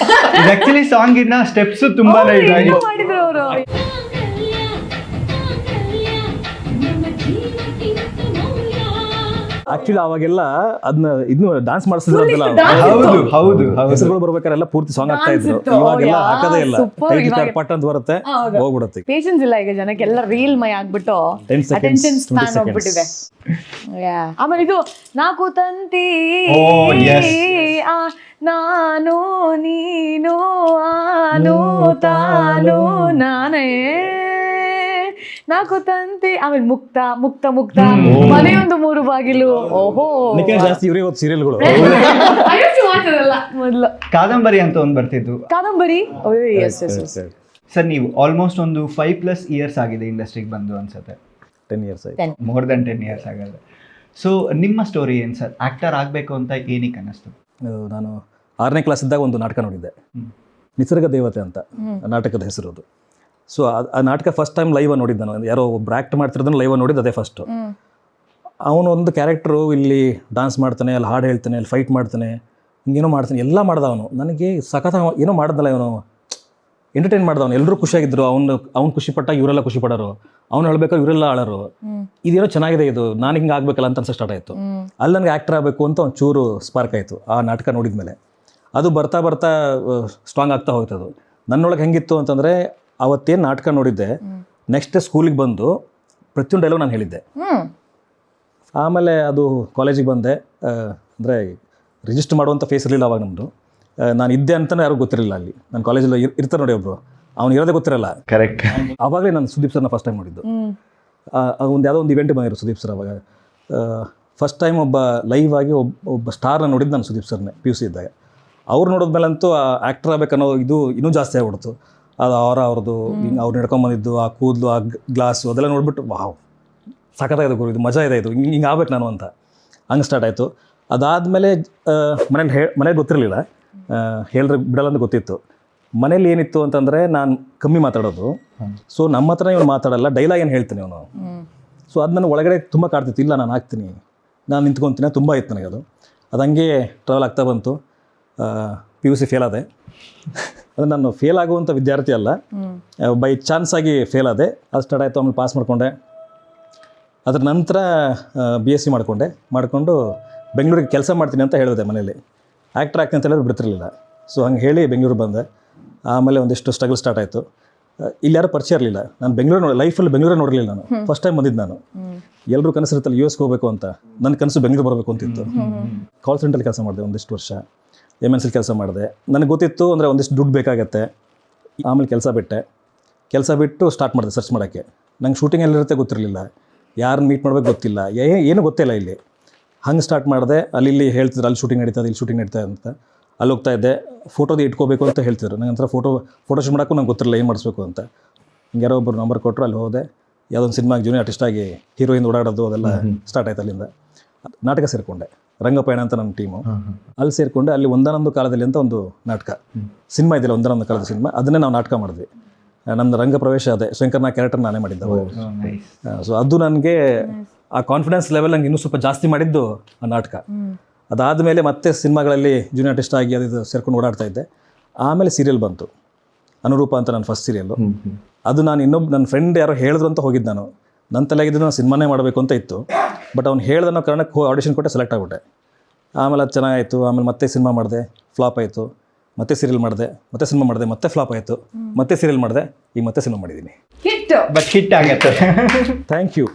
ಆಕ್ಚುಲಿ ಸಾಂಗ್ ಇನ್ನ ಸ್ಟೆಪ್ಸ್ ತುಂಬಾನೇ ಇದಾಗಿ ಮಾಡಿದ್ರು ಅವರು. ಆಕ್ಚುಲಿ ಅವಾಗೆಲ್ಲ ಅದನ್ನ ಇದನ್ನ ಡಾನ್ಸ್ ಮಾಡಿಸಿದ್ರಲ್ಲ, ಹೌದು ಹೌದು ಹೌದು. ಹೆಸರುಗಳು ಬರ್ಬೇಕಾರೆಲ್ಲ ಪೂರ್ತಿ ಸಾಂಗ್ ಆಗ್ತಾ ಇದ್ರು. ಇತ್ತು. ಇವಾಗೆಲ್ಲ ಯಾ, ಹಾಕದೇ ಇಲ್ಲ. super. ಟೈಟಲ್ ಇವಾಗ- ಕಾರ್ಡ್ ಪಟ್ ಅಂತ ಬರುತ್ತೆ, ಹೌದು. ಹೋಗ್ಬಿಡುತ್ತೆ. ಪೇಷನ್ಸ್ ಇಲ್ಲ ಈಗ ಜನಕ್ಕೆಲ್ಲ ರೀಲ್ ಮೈ ಆಗ್ಬಿಟ್ಟು 10 seconds, ಅಟೆನ್ಷನ್ 20 ಸ್ಪ್ಯಾನ್ seconds. ಹೋಗ್ಬಿಟ್ಟಿದೆ. ಆಮೇಲೆ ಇದು ನಾಲ್ಕು ತಂತಿ, Oh, yes. ಆ, ನಾನು ನೀನು ಆನು ತಾನು ನಾನೇ ನಾಲ್ಕು ತಂತಿ. ಆಮೇಲೆ ಮುಕ್ತ ಮುಕ್ತ ಮುಕ್ತ ಮನೆಯೊಂದು ಮೂರು ಬಾಗಿಲು. ಓಹೋ, ಅದಕ್ಕೆ ಜಾಸ್ತಿ ಇವರೇ ಓದ್ ಸೀರಿಯಲ್ಗಳು. ಮೊದಲು ಕಾದಂಬರಿ ಅಂತ ಒಂದು ಬರ್ತಿತ್ತು. Kadambari. Yes yes yes. Sir ನೀವು ಆಲ್ಮೋಸ್ಟ್ ಒಂದು 5+ ಇಯರ್ಸ್ ಆಗಿದೆ ಇಂಡಸ್ಟ್ರಿಗೆ ಬಂದು ಅನ್ಸುತ್ತೆ. 10 years ಆಯ್ತು. ಮೋರ್ ದನ್ 10 ಇಯರ್ಸ್ ಆಗಲ್ಲ. ಸೊ ನಿಮ್ಮ ಸ್ಟೋರಿ ಏನು ಸರ್? ಆಕ್ಟರ್ ಆಗಬೇಕು ಅಂತ ಏನಕ್ಕೆ ಅನ್ನಿಸ್ತು? ನಾನು 6ನೇ ಕ್ಲಾಸ್ ಇದ್ದಾಗ ಒಂದು ನಾಟಕ ನೋಡಿದ್ದೆ, ನಿಸರ್ಗ ದೇವತೆ ಅಂತ ನಾಟಕದ ಹೆಸರು ಅದು. ಸೊ ಆ ನಾಟಕ ಫಸ್ಟ್ ಟೈಮ್ ಲೈವ್ ನೋಡಿದ್ದೆ ನಾನು. ಯಾರೋ ಒಬ್ರು ಆ್ಯಕ್ಟ್ ಮಾಡ್ತಿರೋದನ್ನ ಲೈವ್ ನೋಡಿದ್ದು ಅದೇ ಫಸ್ಟು. ಅವನು ಒಂದು ಕ್ಯಾರೆಕ್ಟ್ರು ಇಲ್ಲಿ ಡ್ಯಾನ್ಸ್ ಮಾಡ್ತಾನೆ, ಅಲ್ಲಿ ಹಾಡು ಹೇಳ್ತಾನೆ, ಅಲ್ಲಿ ಫೈಟ್ ಮಾಡ್ತಾನೆ, ಹಿಂಗೇನೋ ಮಾಡ್ತಾನೆ, ಎಲ್ಲ ಮಾಡ್ದ ಅವನು. ನನಗೆ ಸಖತ್ ಏನೋ ಮಾಡ್ದಲ್ಲ ಇವನು, ಎಂಟರ್ಟೈನ್ ಮಾಡ್ದವನು. ಎಲ್ಲರೂ ಖುಷಿಯಾಗಿದ್ರು. ಅವ್ನು ಖುಷಿ ಪಟ್ಟಾಗ ಇವರೆಲ್ಲ ಖುಷಿ ಪಡೋರು, ಅವ್ನು ಹೇಳ್ಬೇಕಾದ್ರೆ ಇವರೆಲ್ಲ ಆಳೋರು. ಇದೇನೋ ಚೆನ್ನಾಗಿದೆ, ಇದು ನಾನು ಹಿಂಗೆ ಆಗ್ಬೇಕಲ್ಲ ಅಂತ ಅನ್ಸೋ ಸ್ಟಾರ್ಟ್ ಆಯಿತು. ಅಲ್ಲಿ ನನಗೆ ಆ್ಯಕ್ಟರ್ ಆಗಬೇಕು ಅಂತ ಒಂದು ಚೂರು ಸ್ಪಾರ್ಕ್ ಆಯಿತು ಆ ನಾಟಕ ನೋಡಿದ ಮೇಲೆ. ಅದು ಬರ್ತಾ ಬರ್ತಾ ಸ್ಟ್ರಾಂಗ್ ಆಗ್ತಾ ಹೋಯ್ತು. ಅದು ನನ್ನೊಳಗೆ ಹೆಂಗಿತ್ತು ಅಂತಂದರೆ, ಅವತ್ತೇನು ನಾಟಕ ನೋಡಿದ್ದೆ, ನೆಕ್ಸ್ಟ್ ಡೇ ಸ್ಕೂಲಿಗೆ ಬಂದು ಪ್ರತಿಯೊಂದು ಡೈಲಾಗ್ ನಾನು ಹೇಳಿದ್ದೆ. ಆಮೇಲೆ ಅದು ಕಾಲೇಜಿಗೆ ಬಂದೆ. ಅಂದರೆ ರಿಜಿಸ್ಟರ್ ಮಾಡುವಂಥ ಫೇಸ್ ಇರಲಿಲ್ಲ ಅವಾಗ ನಮ್ಮದು. ನಾನು ಇದ್ದೆ ಅಂತಲೇ ಯಾರಿಗೂ ಗೊತ್ತಿರಲಿಲ್ಲ. ಅಲ್ಲಿ ನನ್ನ ಕಾಲೇಜಲ್ಲಿ ಇರ್ತಾರೆ ನೋಡಿ ಒಬ್ಬರು, ಅವ್ನು ಇರೋದೇ ಗೊತ್ತಿರಲ್ಲ. ಕರೆಕ್ಟ್. ಆವಾಗಲೇ ನಾನು ಸುದೀಪ್ ಸರ್ನ ಫಸ್ಟ್ ಟೈಮ್ ನೋಡಿದ್ದು. ಯಾವುದೋ ಒಂದು ಇವೆಂಟ್ ಬಂದಿರೋ ಸುದೀಪ್ ಸರ್. ಅವಾಗ ಫಸ್ಟ್ ಟೈಮ್ ಒಬ್ಬ ಲೈವ್ ಆಗಿ ಒಬ್ಬ ಸ್ಟಾರ್ನ ನೋಡಿದ್ದು ನಾನು ಸುದೀಪ್ ಸರ್ನೇ PUC ಇದ್ದಾಗ. ಅವ್ರು ನೋಡಿದ್ಮೇಲಂತೂ ಆ ಆ್ಯಕ್ಟರ್ ಆಗಬೇಕನ್ನೋ ಇದು ಇನ್ನೂ ಜಾಸ್ತಿ ಆಗ್ಬಿಡ್ತು. ಅದು ಅವ್ರದ್ದು ಹಿಂಗೆ ಅವ್ರು ನಡ್ಕೊಂಬಂದಿದ್ದು, ಆ ಕೂದಲು, ಆ ಗ್ಲಾಸು, ಅದೆಲ್ಲ ನೋಡ್ಬಿಟ್ಟು ವಾವ್ ಸಖತ್ತಾಗಿದೆ ಗುರು, ಇದು ಮಜಾ ಇದೆ, ಇದು ಹಿಂಗೆ ಆಗ್ಬೇಕು ನಾನು ಅಂತ ಹಂಗೆ ಸ್ಟಾರ್ಟ್ ಆಯಿತು. ಅದಾದಮೇಲೆ ಮನೇಲಿ ಗೊತ್ತಿರಲಿಲ್ಲ, ಹೇಳಿದ್ರೆ ಬಿಡಲ್ಲ ಅಂತ ಗೊತ್ತಿತ್ತು. ಮನೇಲಿ ಏನಿತ್ತು ಅಂತಂದರೆ, ನಾನು ಕಮ್ಮಿ ಮಾತಾಡೋದು. ಸೊ ನಮ್ಮ ಹತ್ರ ಇವನು ಮಾತಾಡಲ್ಲ, ಡೈಲಾಗ್ ಏನು ಹೇಳ್ತೀನಿ ಅವನು. ಸೊ ಅದು ನನ್ನ ಒಳಗಡೆ ತುಂಬ ಕಾಡ್ತಿತ್ತು. ಇಲ್ಲ ನಾನು ಆಗ್ತೀನಿ, ನಾನು ನಿಂತ್ಕೊತೀನಿ, ತುಂಬ ಇತ್ತು ನನಗೆ ಅದು. ಅದು ಹಂಗೆ ಟ್ರಾವೆಲ್ ಆಗ್ತಾ ಬಂತು. PUC ಫೇಲ್ ಆದೆ. ಅದು ನಾನು ಫೇಲ್ ಆಗುವಂಥ ವಿದ್ಯಾರ್ಥಿ ಅಲ್ಲ, ಬೈ ಚಾನ್ಸ್ ಆಗಿ ಫೇಲ್ ಆದೆ. ಅದು ಸ್ಟಾರ್ಟ್ ಆಯಿತು. ಆಮೇಲೆ ಪಾಸ್ ಮಾಡಿಕೊಂಡೆ. ಅದ್ರ ನಂತರ BSc ಮಾಡಿಕೊಂಡು ಬೆಂಗಳೂರಿಗೆ ಕೆಲಸ ಮಾಡ್ತೀನಿ ಅಂತ ಹೇಳಿದೆ ಮನೇಲಿ. ಆ್ಯಕ್ಟರ್ ಆಗ್ತೀನಿ ಅಂತ ಹೇಳಿದ್ರೆ ಬಿಡ್ತಿರಲಿಲ್ಲ. ಸೊ ಹಂಗೆ ಹೇಳಿ ಬೆಂಗಳೂರು ಬಂದೆ. ಆಮೇಲೆ ಒಂದಿಷ್ಟು ಸ್ಟ್ರಗಲ್ ಸ್ಟಾರ್ಟ್ ಆಯಿತು. ಇಲ್ಲಿ ಯಾರೂ ಪರಿಚಯ ಇರಲಿಲ್ಲ. ನಾನು ಲೈಫಲ್ಲಿ ಬೆಂಗಳೂರು ನೋಡಿರಲಿಲ್ಲ. ನಾನು ಫಸ್ಟ್ ಟೈಮ್ ಬಂದಿದ್ದು. ನಾನು ಎಲ್ಲರೂ ಕನಸಿರುತ್ತಲ್ಲ US ಹೋಗಬೇಕು ಅಂತ, ನನ್ನ ಕನಸು ಬೆಂಗಳೂರು ಬರಬೇಕು ಅಂತಿತ್ತು. ಕಾಲ್ ಸೆಂಟ್ರಲ್ಲಿ ಕೆಲಸ ಮಾಡಿದೆ ಒಂದಿಷ್ಟು ವರ್ಷ, MNC ಕೆಲಸ ಮಾಡಿದೆ. ನನಗೆ ಗೊತ್ತಿತ್ತು ಅಂದರೆ ಒಂದಿಷ್ಟು ದುಡ್ಡು ಬೇಕಾಗತ್ತೆ. ಆಮೇಲೆ ಕೆಲಸ ಬಿಟ್ಟು ಸ್ಟಾರ್ಟ್ ಮಾಡಿದೆ ಸರ್ಚ್ ಮಾಡೋಕ್ಕೆ. ನಂಗೆ ಶೂಟಿಂಗ್ ಎಲ್ಲಿರುತ್ತೆ ಗೊತ್ತಿರಲಿಲ್ಲ, ಯಾರನ್ನ ಮೀಟ್ ಮಾಡ್ಬೇಕು ಗೊತ್ತಿಲ್ಲ, ಏನೂ ಗೊತ್ತಿಲ್ಲ ಇಲ್ಲಿ. ಹಂಗೆ ಸ್ಟಾರ್ಟ್ ಮಾಡಿದೆ. ಅಲ್ಲಿ ಹೇಳ್ತಿದ್ರು ಅಲ್ಲಿ ಶೂಟಿಂಗ್ ನಡೀತದೆ, ಇಲ್ಲಿ ಶೂಟಿಂಗ್ ನಡೀತದೆ ಅಂತ. ಅಲ್ಲಿ ಹೋಗ್ತಾ ಇದ್ದೆ. ಫೋಟೋದು ಇಟ್ಕೋಬೇಕು ಅಂತ ಹೇಳ್ತಿದ್ರು. ನಂಗೆ ಒಂಥರ ಫೋಟೋಶೂಟ್ ಮಾಡೋಕ್ಕೂ ನಂಗೆ ಗೊತ್ತಿರಲಿಲ್ಲ ಏನು ಮಾಡಿಸ್ಬೇಕು ಅಂತ. ಹಿಂಗೆ ಯಾರೋ ಒಬ್ಬರು ನಂಬರ್ ಕೊಟ್ಟರು, ಅಲ್ಲಿ ಹೋದೆ. ಯಾವುದೊಂದು ಸಿನಿಮಾಗೆ ಜೂನಿಯರ್ ಆರ್ಟಿಸ್ಟ್ ಆಗಿ ಹೀರೋಯಿನ್ ಓಡಾಡೋದು ಅದೆಲ್ಲ ಸ್ಟಾರ್ಟ್ ಆಯ್ತು. ಅಲ್ಲಿಂದ ನಾಟಕ ಸೇರಿಕೊಂಡೆ, ರಂಗಪಯಣ ಅಂತ ನಮ್ಮ ಟೀಮು. ಅಲ್ಲಿ ಸೇರಿಕೊಂಡೆ. ಅಲ್ಲಿ ಒಂದಾನೊಂದು ಕಾಲದಲ್ಲಿ ಅಂತ ಒಂದು ನಾಟಕ ಸಿನಿಮಾ ಇದೆಯಲ್ಲ, ಒಂದಾನೊಂದು ಕಾಲದ ಸಿನಿಮಾ, ಅದನ್ನೇ ನಾವು ನಾಟಕ ಮಾಡಿದ್ವಿ. ನನ್ನ ರಂಗ ಪ್ರವೇಶ ಅದೇ ಶಂಕರ್ನ ಕ್ಯಾರೆಕ್ಟರ್ ನಾನೇ ಮಾಡಿದ್ದೆ. ಸೊ ಅದು ನನಗೆ ಆ ಕಾನ್ಫಿಡೆನ್ಸ್ ಲೆವೆಲ್ ನಂಗೆ ಇನ್ನೂ ಸ್ವಲ್ಪ ಜಾಸ್ತಿ ಮಾಡಿದ್ದು ಆ ನಾಟಕ. ಅದಾದಮೇಲೆ ಮತ್ತೆ ಸಿನಿಮಾಗಳಲ್ಲಿ ಜೂನಿಯರ್ ಆರ್ಟಿಸ್ಟ್ ಆಗಿ ಅದು ಸೇರ್ಕೊಂಡು ಓಡಾಡ್ತಾ ಇದ್ದೆ. ಆಮೇಲೆ ಸೀರಿಯಲ್ ಬಂತು, ಅನುರೂಪ ಅಂತ ನನ್ನ ಫಸ್ಟ್ ಸೀರಿಯಲ್ಲು. ಅದು ನಾನು ನನ್ನ ಫ್ರೆಂಡ್ ಯಾರೋ ಹೇಳಿದ್ರು ಅಂತ ಹೋಗಿದ್ದು. ನನ್ನ ತಲೆಗಿದ್ದು ನಾನು ಸಿನಿಮಾನೇ ಮಾಡಬೇಕು ಅಂತ ಇತ್ತು. ಬಟ್ ಅವ್ನು ಹೇಳ್ದನ್ನೋ ಕಾರಣಕ್ಕೆ ಆಡಿಷನ್ ಕೊಟ್ಟೆ, ಸೆಲೆಕ್ಟ್ ಆಗಿಬಿಟ್ಟೆ. ಆಮೇಲೆ ಅದು ಚೆನ್ನಾಗಾಯಿತು. ಆಮೇಲೆ ಮತ್ತೆ ಸಿನಿಮಾ ಮಾಡಿದೆ, ಫ್ಲಾಪ್ ಆಯಿತು. ಮತ್ತೆ ಸೀರಿಯಲ್ ಮಾಡಿದೆ, ಮತ್ತೆ ಸಿನಿಮಾ ಮಾಡಿದೆ, ಮತ್ತೆ ಫ್ಲಾಪ್ ಆಯಿತು, ಮತ್ತೆ ಸೀರಿಯಲ್ ಮಾಡಿದೆ, ಈಗ ಮತ್ತೆ ಸಿನಿಮಾ ಮಾಡಿದ್ದೀನಿ. ಹಿಟ್. ಬಟ್ ಹಿಟ್ ಆಗತ್ತೆ. Thank you.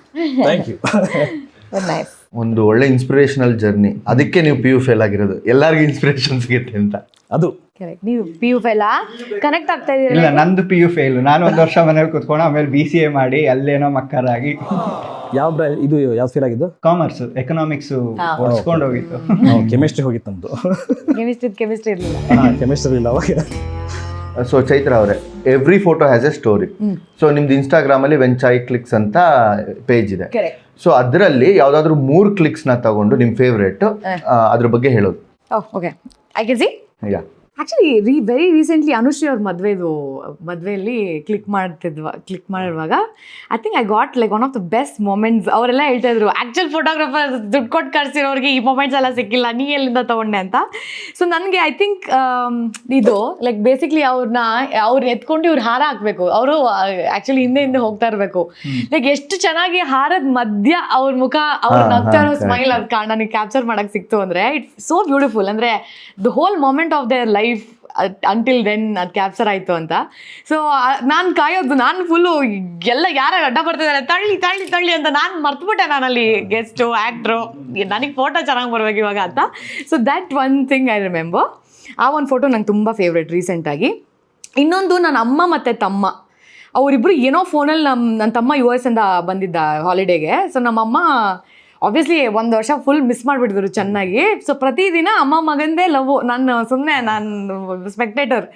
ನೈಸ್. ಒಂದು ಒಳ್ಳೆ ಇನ್ಸ್ಪಿರೇಷನಲ್ ಜರ್ನಿ. ಅದಕ್ಕೆ ನೀವು PU ಫೇಲ್ ಆಗಿರೋದು, ಎಲ್ಲರಿಗೂ ಇನ್ಸ್ಪಿರೇಷನ್ ಸಿಗುತ್ತೆ ಅಂತ. ಅದು ಕರೆಕ್ಟ್. ನೀವು PU ಫೇಲಾ? ಕನೆಕ್ಟ್ ಆಗ್ತಾ ಇಲ್ಲ, ಇದೀರಾ? ನಂದು PU ಫೇಲ್. ನಾನು 1 ವರ್ಷ ಮನೇಲಿ ಕೂತ್ಕೊಂಡು ಆಮೇಲೆ BCA ಮಾಡಿ ಅಲ್ಲೇನೋ ಮಕ್ಕರಾಗಿ ಇದು ಯಾವ್ದು ಫೇಲ್ ಆಗಿದ್ದು? ಕಾಮರ್ಸ್, ಎಕನಾಮಿಕ್ಸ್ ಓಡಿಸ್ಕೊಂಡು ಹೋಗಿತ್ತು. ಕೆಮಿಸ್ಟ್ರಿ ಹೋಗಿತ್ತು ನಮ್ಮದು. ಕೆಮಿಸ್ಟ್ರಿ ಇರಲಿಲ್ಲ. ಕೆಮಿಸ್ಟ್ರಿ ಇಲ್ಲ ಅವಾಗ. ಸೊ ಚೈತ್ರ ಅವರೇ, every photo has a story. So ನಿಮ್ದು ಇನ್ಸ್ಟಾಗ್ರಾಮಲ್ಲಿ ವೆಂಚಾಯ್ ಕ್ಲಿಕ್ಸ್ ಅಂತ ಪೇಜ್ ಇದೆ. ಕರೆಕ್ಟ್. ಸೊ ಅದರಲ್ಲಿ ಯಾವ್ದಾದ್ರು 3 ಕ್ಲಿಕ್ಸ್ನ ತಗೊಂಡು ನಿಮ್ಮ ಫೇವ್ರೇಟ್ ಅದ್ರ ಬಗ್ಗೆ ಹೇಳೋದು. Okay, I can see. Yeah, actually very recently Anushree ಅವ್ರ ಮದುವೆಯಲ್ಲಿ ಕ್ಲಿಕ್ ಮಾಡಿರುವಾಗ I think I got like one of the best moments. ಅವರೆಲ್ಲ ಹೇಳ್ತಾ ಇದ್ರು, ಆ್ಯಕ್ಚುಲ್ ಫೋಟೋಗ್ರಾಫರ್ ದುಡ್ಡು ಕೊಟ್ಟು ಕರ್ಸಿರೋರಿಗೆ ಈ ಮೊಮೆಂಟ್ಸ್ ಎಲ್ಲ ಸಿಕ್ಕಿಲ್ಲ, ನೀ ಎಲ್ಲಿಂದ ತೊಗೊಂಡೆ ಅಂತ. ಸೊ ನನಗೆ ಐ ಥಿಂಕ್ ಇದು ಲೈಕ್ ಬೇಸಿಕ್ಲಿ ಅವ್ರು ಎತ್ಕೊಂಡು ಇವ್ರು ಹಾರ ಹಾಕಬೇಕು. ಅವರು ಆ್ಯಕ್ಚುಲಿ ಹಿಂದೆ ಹೋಗ್ತಾ ಇರಬೇಕು. ಲೈಕ್ ಎಷ್ಟು ಚೆನ್ನಾಗಿ ಹಾರದ ಮಧ್ಯ ಅವ್ರ ಮುಖ, ಅವ್ರ ನಗ್ತಾ ಇರೋ ಸ್ಮೈಲ್ ಅದು ನನಗೆ ಕ್ಯಾಪ್ಚರ್ ಮಾಡೋಕ್ಕೆ ಸಿಕ್ತು ಅಂದರೆ ಇಟ್ಸ್ ಸೋ ಬ್ಯೂಟಿಫುಲ್. ಅಂದರೆ the whole moment of there life until then ಅದು ಕ್ಯಾಪ್ಚರ್ ಆಯಿತು ಅಂತ. ಸೊ ನಾನು ಕಾಯೋದು, ನಾನು ಫುಲ್ಲು ಎಲ್ಲ ಯಾರು ಅಡ್ಡ ಬರ್ತಿದ್ದಾರೆ ತಳ್ಳಿ ಅಂತ ನಾನು ಮರ್ತುಬಿಟ್ಟೆ. ನಾನಲ್ಲಿ ಗೆಸ್ಟು ಆ್ಯಕ್ಟ್ರು, ನನಗೆ ಫೋಟೋ ಚೆನ್ನಾಗಿ ಬರ್ಬೇಕು ಇವಾಗ ಅಂತ. So that one thing I remember. ಆ ಒಂದು ಫೋಟೋ ನಂಗೆ ತುಂಬ ಫೇವ್ರೇಟ್ ರೀಸೆಂಟಾಗಿ. ಇನ್ನೊಂದು ನನ್ನ ಅಮ್ಮ ಮತ್ತು ತಮ್ಮ ಅವರಿಬ್ಬರು ಏನೋ ಫೋನಲ್ಲಿ ನನ್ನ ತಮ್ಮ US ಇಂದ ಬಂದಿದ್ದ ಹಾಲಿಡೇಗೆ. ಸೊ ನಮ್ಮಮ್ಮ ಆಬ್ವಿಯಸ್ಲಿ 1 ವರ್ಷ ಫುಲ್ ಮಿಸ್ ಮಾಡಿಬಿಟ್ಟಿದ್ರು ಚೆನ್ನಾಗಿ. ಸೊ ಪ್ರತಿದಿನ ಅಮ್ಮ ಮಗಂದೇ ಲವ್. ನಾನು ಸ್ಪೆಕ್ಟೇಟರ್.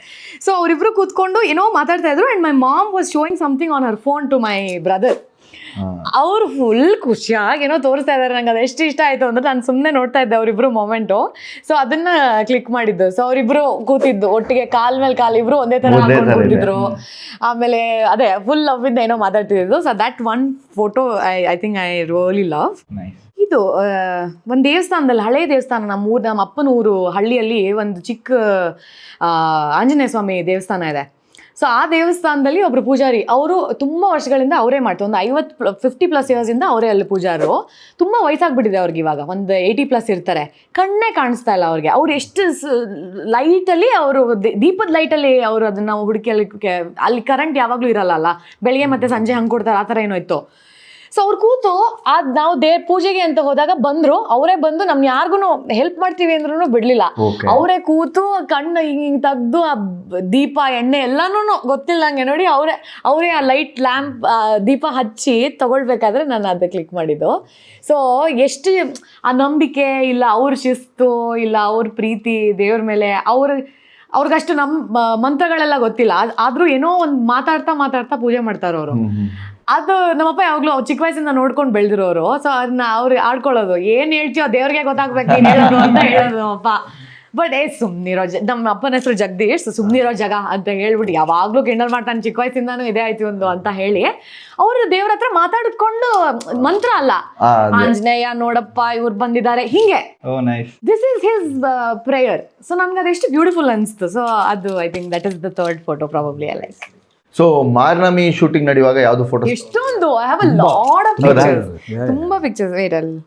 ಸೊ ಅವರಿಬ್ರು ಕೂತ್ಕೊಂಡು ಏನೋ ಮಾತಾಡ್ತಾ ಇದ್ರು and my mom was showing something on her phone to my brother. ಅವ್ರು ಫುಲ್ ಖುಷಿಯಾಗಿ ಏನೋ ತೋರಿಸ್ತಾ ಇದ್ದಾರೆ. ನಂಗೆ ಅದು ಎಷ್ಟು ಇಷ್ಟ ಆಯಿತು ಅಂದರೆ ನಾನು ಸುಮ್ಮನೆ ನೋಡ್ತಾ ಇದ್ದೆ ಅವರಿಬ್ರು ಮೊಮೆಂಟು. ಸೊ ಅದನ್ನು ಕ್ಲಿಕ್ ಮಾಡಿದ್ದು. ಸೊ ಅವರಿಬ್ರು ಕೂತಿದ್ದು ಒಟ್ಟಿಗೆ ಕಾಲ್ ಮೇಲೆ ಕಾಲು, ಇಬ್ರು ಒಂದೇ ಥರ ಹಾಕೊಂಡು ಕೂತಿದ್ರು. ಆಮೇಲೆ ಅದೇ ಫುಲ್ ಲವ್ವಿಂದ ಏನೋ ಮಾತಾಡ್ತಿದ್ದು. So that one photo I think I really love. ಇದು ಒಂದು ದೇವಸ್ಥಾನದಲ್ಲಿ, ಹಳೆ ದೇವಸ್ಥಾನ, ನಮ್ಮ ಅಪ್ಪನ ಊರು ಹಳ್ಳಿಯಲ್ಲಿ ಒಂದು ಚಿಕ್ಕ ಆಂಜನೇಯ ಸ್ವಾಮಿ ದೇವಸ್ಥಾನ ಇದೆ. ಸೊ ಆ ದೇವಸ್ಥಾನದಲ್ಲಿ ಒಬ್ಬರು ಪೂಜಾರಿ, ಅವರು ತುಂಬ ವರ್ಷಗಳಿಂದ ಅವರೇ ಮಾಡ್ತಾರೆ. ಒಂದು 50+ ಇಯರ್ಸಿಂದ ಅವರೇ ಅಲ್ಲಿ ಪೂಜಾರು. ತುಂಬ ವಯಸ್ಸಾಗ್ಬಿಟ್ಟಿದೆ ಅವ್ರಿಗೆ ಇವಾಗ, ಒಂದು 80+ ಇರ್ತಾರೆ. ಕಣ್ಣೇ ಕಾಣಿಸ್ತಾ ಇಲ್ಲ ಅವ್ರಿಗೆ. ಅವ್ರು ಎಷ್ಟು ಲೈಟಲ್ಲಿ, ಅವರು ದೀಪದ ಲೈಟಲ್ಲಿ ಅವರು ಅದನ್ನು ಹುಡುಕಿ ಅಲ್ಲಿ ಕರೆಂಟ್ ಯಾವಾಗಲೂ ಇರಲ್ಲ, ಬೆಳಿಗ್ಗೆ ಮತ್ತು ಸಂಜೆ ಹಂಗೆ ಕೊಡ್ತಾರೆ, ಆ ಥರ ಏನೋ ಇತ್ತು. ಸೊ ಅವ್ರು ಕೂತು ನಾವು ಪೂಜೆಗೆ ಅಂತ ಹೋದಾಗ ಅವರೇ ಬಂದು ನಮ್ನ ಯಾರಿಗೂ ಹೆಲ್ಪ್ ಮಾಡ್ತೀವಿ ಅಂದ್ರೂ ಬಿಡ್ಲಿಲ್ಲ. ಅವರೇ ಕೂತು ಕಣ್ಣು ಹಿಂಗೆ ತೆಗ್ದು ಆ ದೀಪ ಎಣ್ಣೆ ಎಲ್ಲಾನು ಗೊತ್ತಿಲ್ಲಂಗೆ ನೋಡಿ ಅವರೇ ಆ ಲೈಟ್ ಲ್ಯಾಂಪ್ ದೀಪ ಹಚ್ಚಿ ತಗೊಳ್ಬೇಕಾದ್ರೆ ನಾನು ಅದು ಕ್ಲಿಕ್ ಮಾಡಿದ್ದು. ಸೊ ಎಷ್ಟು ಆ ನಂಬಿಕೆ, ಇಲ್ಲ ಅವ್ರ ಶಿಸ್ತು, ಇಲ್ಲ ಅವ್ರ ಪ್ರೀತಿ ದೇವ್ರ ಮೇಲೆ, ಅವ್ರಿಗಷ್ಟು ಮಂತ್ರಗಳೆಲ್ಲ ಗೊತ್ತಿಲ್ಲ, ಆದರೂ ಏನೋ ಒಂದು ಮಾತಾಡ್ತಾ ಪೂಜೆ ಮಾಡ್ತಾರೆ ಅವರು. ಅದು ನಮ್ಮಪ್ಪ ಯಾವಾಗಲೂ ಚಿಕ್ಕ ವಯಸ್ಸಿಂದ ನೋಡ್ಕೊಂಡು ಬೆಳೆದಿರೋರು. ಸೊ ಅದನ್ನ ಅವ್ರು ಆಡ್ಕೊಳ್ಳೋದು, ಏನು ಹೇಳ್ತೀಯೋ ದೇವ್ರಿಗೆ ಗೊತ್ತಾಗ್ಬೇಕು ನೀನು ಹೇಳೋದು ಅಂತ ಹೇಳೋದು ನಮ್ಮಪ್ಪ. ಬಟ್ ಸುಮ್ಮನಿರೋ ನಮ್ಮ ಅಪ್ಪನ ಹೆಸರು ಜಗದೀಶ್, ಸುಮ್ಮನಿರೋ ಜಾಗ ಅಂತ ಹೇಳ್ಬಿಟ್ಟು ಯಾವಾಗಲೂ ಕಿಂಡಲ್ ಮಾಡ್ತಾನೆ, ಚಿಕ್ಕ ವಯಸ್ಸಿಂದಾನು ಇದೇ ಆಯ್ತು ಒಂದು ಅಂತ ಹೇಳಿ ಅವರು ದೇವ್ರ ಹತ್ರ ಮಾತಾಡಿಕೊಂಡು, ಮಂತ್ರ ಅಲ್ಲ, ಆಂಜನೇಯ ನೋಡಪ್ಪ ಇವ್ರು ಬಂದಿದ್ದಾರೆ ಹಿಂಗೆ, this is his prayer. So ನನ್ಗೆ ಅದೆಷ್ಟು ಬ್ಯೂಟಿಫುಲ್ ಅನಿಸ್ತು. ಸೊ ಅದು I think that is the third photo probably I like. So Marnami shooting ನಡೆಯುವಾಗ ಯಾವ್ದು ಫೋಟೋ? ಎಷ್ಟೊಂದು, I have a lot of pictures, ತುಂಬಾ ಪಿಕ್ಚರ್ಸ್. ವೇರಲ್ಲಿ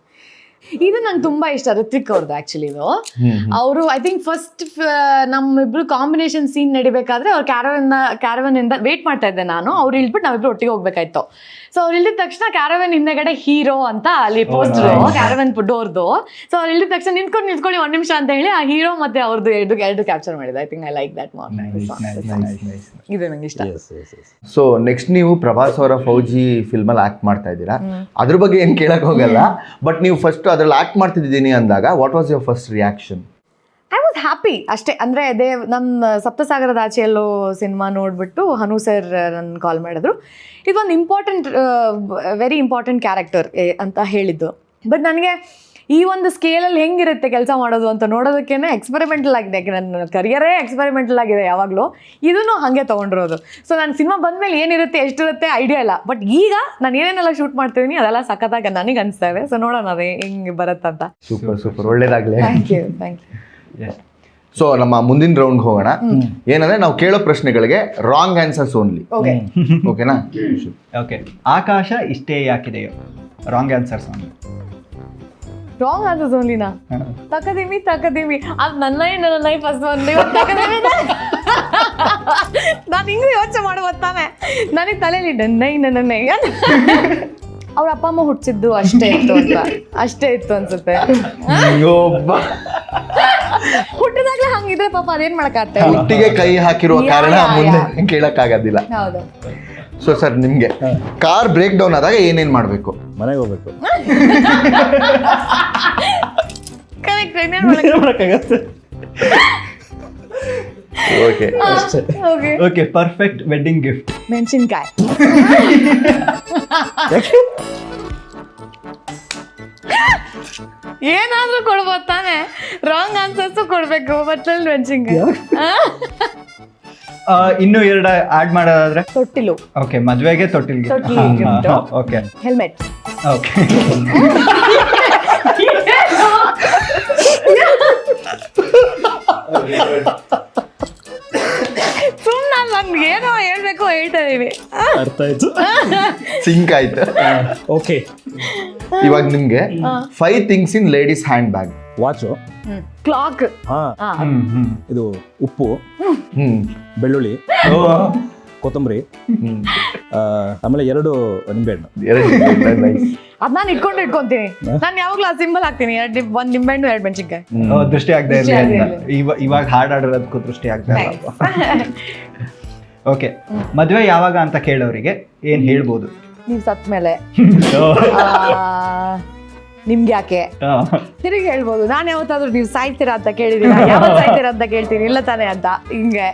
ಇದು ನಂಗೆ ತುಂಬಾ ಇಷ್ಟ, ಋತ್ವಿಕ್ ಅವ್ರದ್ದು ಆಕ್ಚುಲಿ. ಇದು ಅವರು ಐ ಥಿಂಕ್ ಫಸ್ಟ್ ನಮ್ಮಿಬ್ರು ಕಾಂಬಿನೇಷನ್ ಸೀನ್ ನಡಿಬೇಕಾದ್ರೆ ಅವ್ರು ಕ್ಯಾರವನ್ ಇಂದ ವೇಟ್ ಮಾಡ್ತಾ ಇದ್ದೆ ನಾನು. ಅವ್ರು ಇಳ್ಬಿಟ್ಟು ನಾವಿಬ್ರು ಒಟ್ಟಿಗೆ ಹೋಗ್ಬೇಕಾಯ್ತು. ಸೊ ಅವ್ರು ಇಳಿದ ತಕ್ಷಣ ಕ್ಯಾರವನ್ ಹಿಂದೆಗಡೆ ಹೀರೋ ಅಂತ ಅಲ್ಲಿ ಪೋಸ್ಟರ್ ಕ್ಯಾರವನ್ ಡೋರ್ದು. ಸೊ ಅವ್ರು ಇಳಿದ ತಕ್ಷಣ ನಿಂತ್ಕೊಳ್ಳಿ 1 ನಿಮಿಷ ಅಂತ ಹೇಳಿ ಆ ಹೀರೋ ಮತ್ತೆ ಅವ್ರದ್ದು ಎರಡು ಕ್ಯಾಪ್ಚರ್ ಮಾಡಿದೆ. I think I like that more. ಇದು ನಂಗೆ ಇಷ್ಟ. ಸೊ ನೆಕ್ಸ್ಟ್ ನೀವು ಪ್ರಭಾಸ್ ಅವರ ಫೌಜಿ ಫಿಲ್ಮಲ್ಲಿ ಆಕ್ಟ್ ಮಾಡ್ತಾ ಇದ್ದೀರಾ. ಅದ್ರ ಬಗ್ಗೆ ಏನು ಕೇಳಕ್ ಹೋಗಲ್ಲ, ಬಟ್ ನೀವು ಫಸ್ಟ್ ಅದ್ರಲ್ಲಿ ಆಕ್ಟ್ ಮಾಡ್ತಿದ್ದೀನಿ ಅಂದಾಗ what was your first reaction? I was happy ಅಷ್ಟೇ. ಅಂದರೆ ನಮ್ಮ ಸಪ್ತಸಾಗರದ ಆಚೆಯಲ್ಲೋ ಸಿನಿಮಾ ನೋಡಿಬಿಟ್ಟು ಹನು ಸರ್ ನನ್ನ ಕಾಲ್ ಮಾಡಿದ್ರು, ಇದೊಂದು ವೆರಿ ಇಂಪಾರ್ಟೆಂಟ್ ಕ್ಯಾರೆಕ್ಟರ್ ಅಂತ ಹೇಳಿದ್ದು. ಬಟ್ ನನಗೆ ಈ ಒಂದು ಸ್ಕೇಲಲ್ಲಿ ಹೆಂಗಿರುತ್ತೆ ಕೆಲಸ ಮಾಡೋದು ಅಂತ ನೋಡೋದಕ್ಕೇ ಎಕ್ಸ್ಪೆರಿಮೆಂಟಲ್ ಆಗಿದೆ. ಯಾಕೆ ನನ್ನ ಕರಿಯರೇ ಎಕ್ಸ್ಪೆರಿಮೆಂಟಲ್ ಆಗಿದೆ ಯಾವಾಗಲೂ, ಇದನ್ನು ಹಾಗೆ ತೊಗೊಂಡಿರೋದು. ಸೊ ನಾನು ಸಿನಿಮಾ ಬಂದಮೇಲೆ ಏನಿರುತ್ತೆ ಎಷ್ಟಿರುತ್ತೆ ಐಡಿಯಾ ಇಲ್ಲ, ಬಟ್ ಈಗ ನಾನು ಏನೇನೆಲ್ಲ ಶೂಟ್ ಮಾಡ್ತಿದ್ದೀನಿ ಅದೆಲ್ಲ ಸಖತ್ತಾಗಿ ನನಗೆ ಅನಿಸ್ತಾ ಇದೆ. ಸೊ ನೋಡೋಣ ಅದೇ ಹೆಂಗೆ ಬರುತ್ತಂತ. ಸೂಪರ್ ಒಳ್ಳೇದಾಗಲಿ. Thank you. ಸೊ ನಮ್ಮ ಮುಂದಿನ ರೌಂಡ್ ಹೋಗೋಣ. ಏನಂದ್ರೆ ನಾವು ಕೇಳೋ ಪ್ರಶ್ನೆಗಳಿಗೆ ರಾಂಗ್ ಆನ್ಸರ್ಸ್ ಓನ್ಲಿ. ಓಕೆನಾ? ಓಕೆ. ಆಕಾಶ ಇಷ್ಟೇ ಯಾಕಿದೆಯೋ? Wrong answers only. Wrong answers ಓನ್ಲಿನಾ? ತಕದೀವಿ ಅದು ನನ್ನ ನೈ ಫಸ್ಟ್ ಒಂದು ತಕದೀವಿ. ನಾನು ಹಿಂಗೂ ಯೋಚನೆ ಮಾಡುವ ತಾನೆ, ನನಗೆ ತಲೆಯಲ್ಲಿ ನೈ ಅವ್ರ ಅಪ್ಪ ಅಮ್ಮ ಹುಟ್ಟಿಸಿದ್ದು ಅಷ್ಟೇ ಇತ್ತು ಅನ್ಸುತ್ತೆ. ಹುಟ್ಟಿದಾಗ್ಲೇ ಹಂಗಿದ್ರೆ ಪಾಪ ಅದೇನ್ ಮಾಡಕ್ಕಾಗ್ತಾ ಇಲ್ಲ. ಹುಟ್ಟಿಗೆ ಕೈ ಹಾಕಿರುವ ಕಾರಣ ಮುಂದೆ ಕೇಳಕ್ಕಾಗೋದಿಲ್ಲ. ಹೌದು. ಸೊ ಸರ್, ನಿಮ್ಗೆ ಕಾರ್ ಬ್ರೇಕ್ ಡೌನ್ ಆದಾಗ ಏನೇನ್ ಮಾಡ್ಬೇಕು? ಮನೆಗೆ ಹೋಗ್ಬೇಕು. Correct. Okay okay, perfect wedding gift. ಮೆಣಸಿನ್ಕಾಯಿ. ಏನಾದ್ರೂ ಕೊಡ್ಬೋದು ತಾನೆ, ರಾಂಗ್ ಆನ್ಸರ್ಸು ಕೊಡ್ಬೇಕು. ಬಟ್ಲಲ್ಲಿ ಮೆಣಸಿನ್ಕಾಯಿ. ಇನ್ನು ಎರಡು ಆಡ್ ಮಾಡೋದಾದ್ರೆ ತೊಟ್ಟಿಲು. ಓಕೆ, ಮದ್ವೆಗೆ ತೊಟ್ಟಿಲ್ಗೆ. Okay, helmet. ಓಕೆ. ಸುಮ್ಮನೆ ನನ್ಗೆ ಏನೋ ಹೇಳ್ಬೇಕು ಹೇಳ್ತಾ ಇದೀವಿ. ಅರ್ಥ ಆಯ್ತು, ಸಿಂಕ್ ಆಯ್ತು. ಓಕೆ. ಇವಾಗ ನಿಮ್ಗೆ 5 things in ladies hand bag. Watch, clock, ಇದು ಉಪ್ಪು, ಹ್ಮ್ ಬೆಳ್ಳುಳ್ಳಿ, ಕೊತ್ತಂಬರಿ, ಆಮೇಲೆ 2 ನಿಂಬೆಹಣ್ಣು. ಅದ್ ನಾನು ಇಟ್ಕೊಂತೀನಿ. ನಾನು ಯಾವಾಗ್ಲೂ ಆ ಸಿಂಬಲ್ ಹಾಕ್ತೀನಿ. 1 ನಿಂಬೆಹಣ್ಣು 2 ಮೆಣಸಿನ್ಕಾಯಿ. ದೃಷ್ಟಿ ಆಗದೆ ಇರಲಿ ಅಂತ ಇವಾಗ ಹಾಡಾಡೋದಕ್ಕೂ ದೃಷ್ಟಿ ಆಗ್ತಾ ಇಲ್ಲ. ಓಕೆ, ಮದ್ವೆ ಯಾವಾಗ ಅಂತ ಕೇಳೋರಿಗೆ ಏನ್ ಹೇಳ್ಬೋದು? ನೀವ್ ಸತ್ ಮೇಲೆ ನಿಮ್ಗೆ ಯಾಕೆ ತಿರುಗಿ ಹೇಳ್ಬೋದು. ನಾನು ಯಾವತ್ತಾದ್ರೂ ನೀವು ಸಾಯ್ತೀರಾ ಅಂತ ಕೇಳಿದೀನಿ, ಯಾವತ್ತು ಸಾಯ್ತೀರಾ ಅಂತ ಕೇಳ್ತೀನಿ, ಇಲ್ಲ ತಾನೆ ಅಂತ ಹಿಂಗೆ.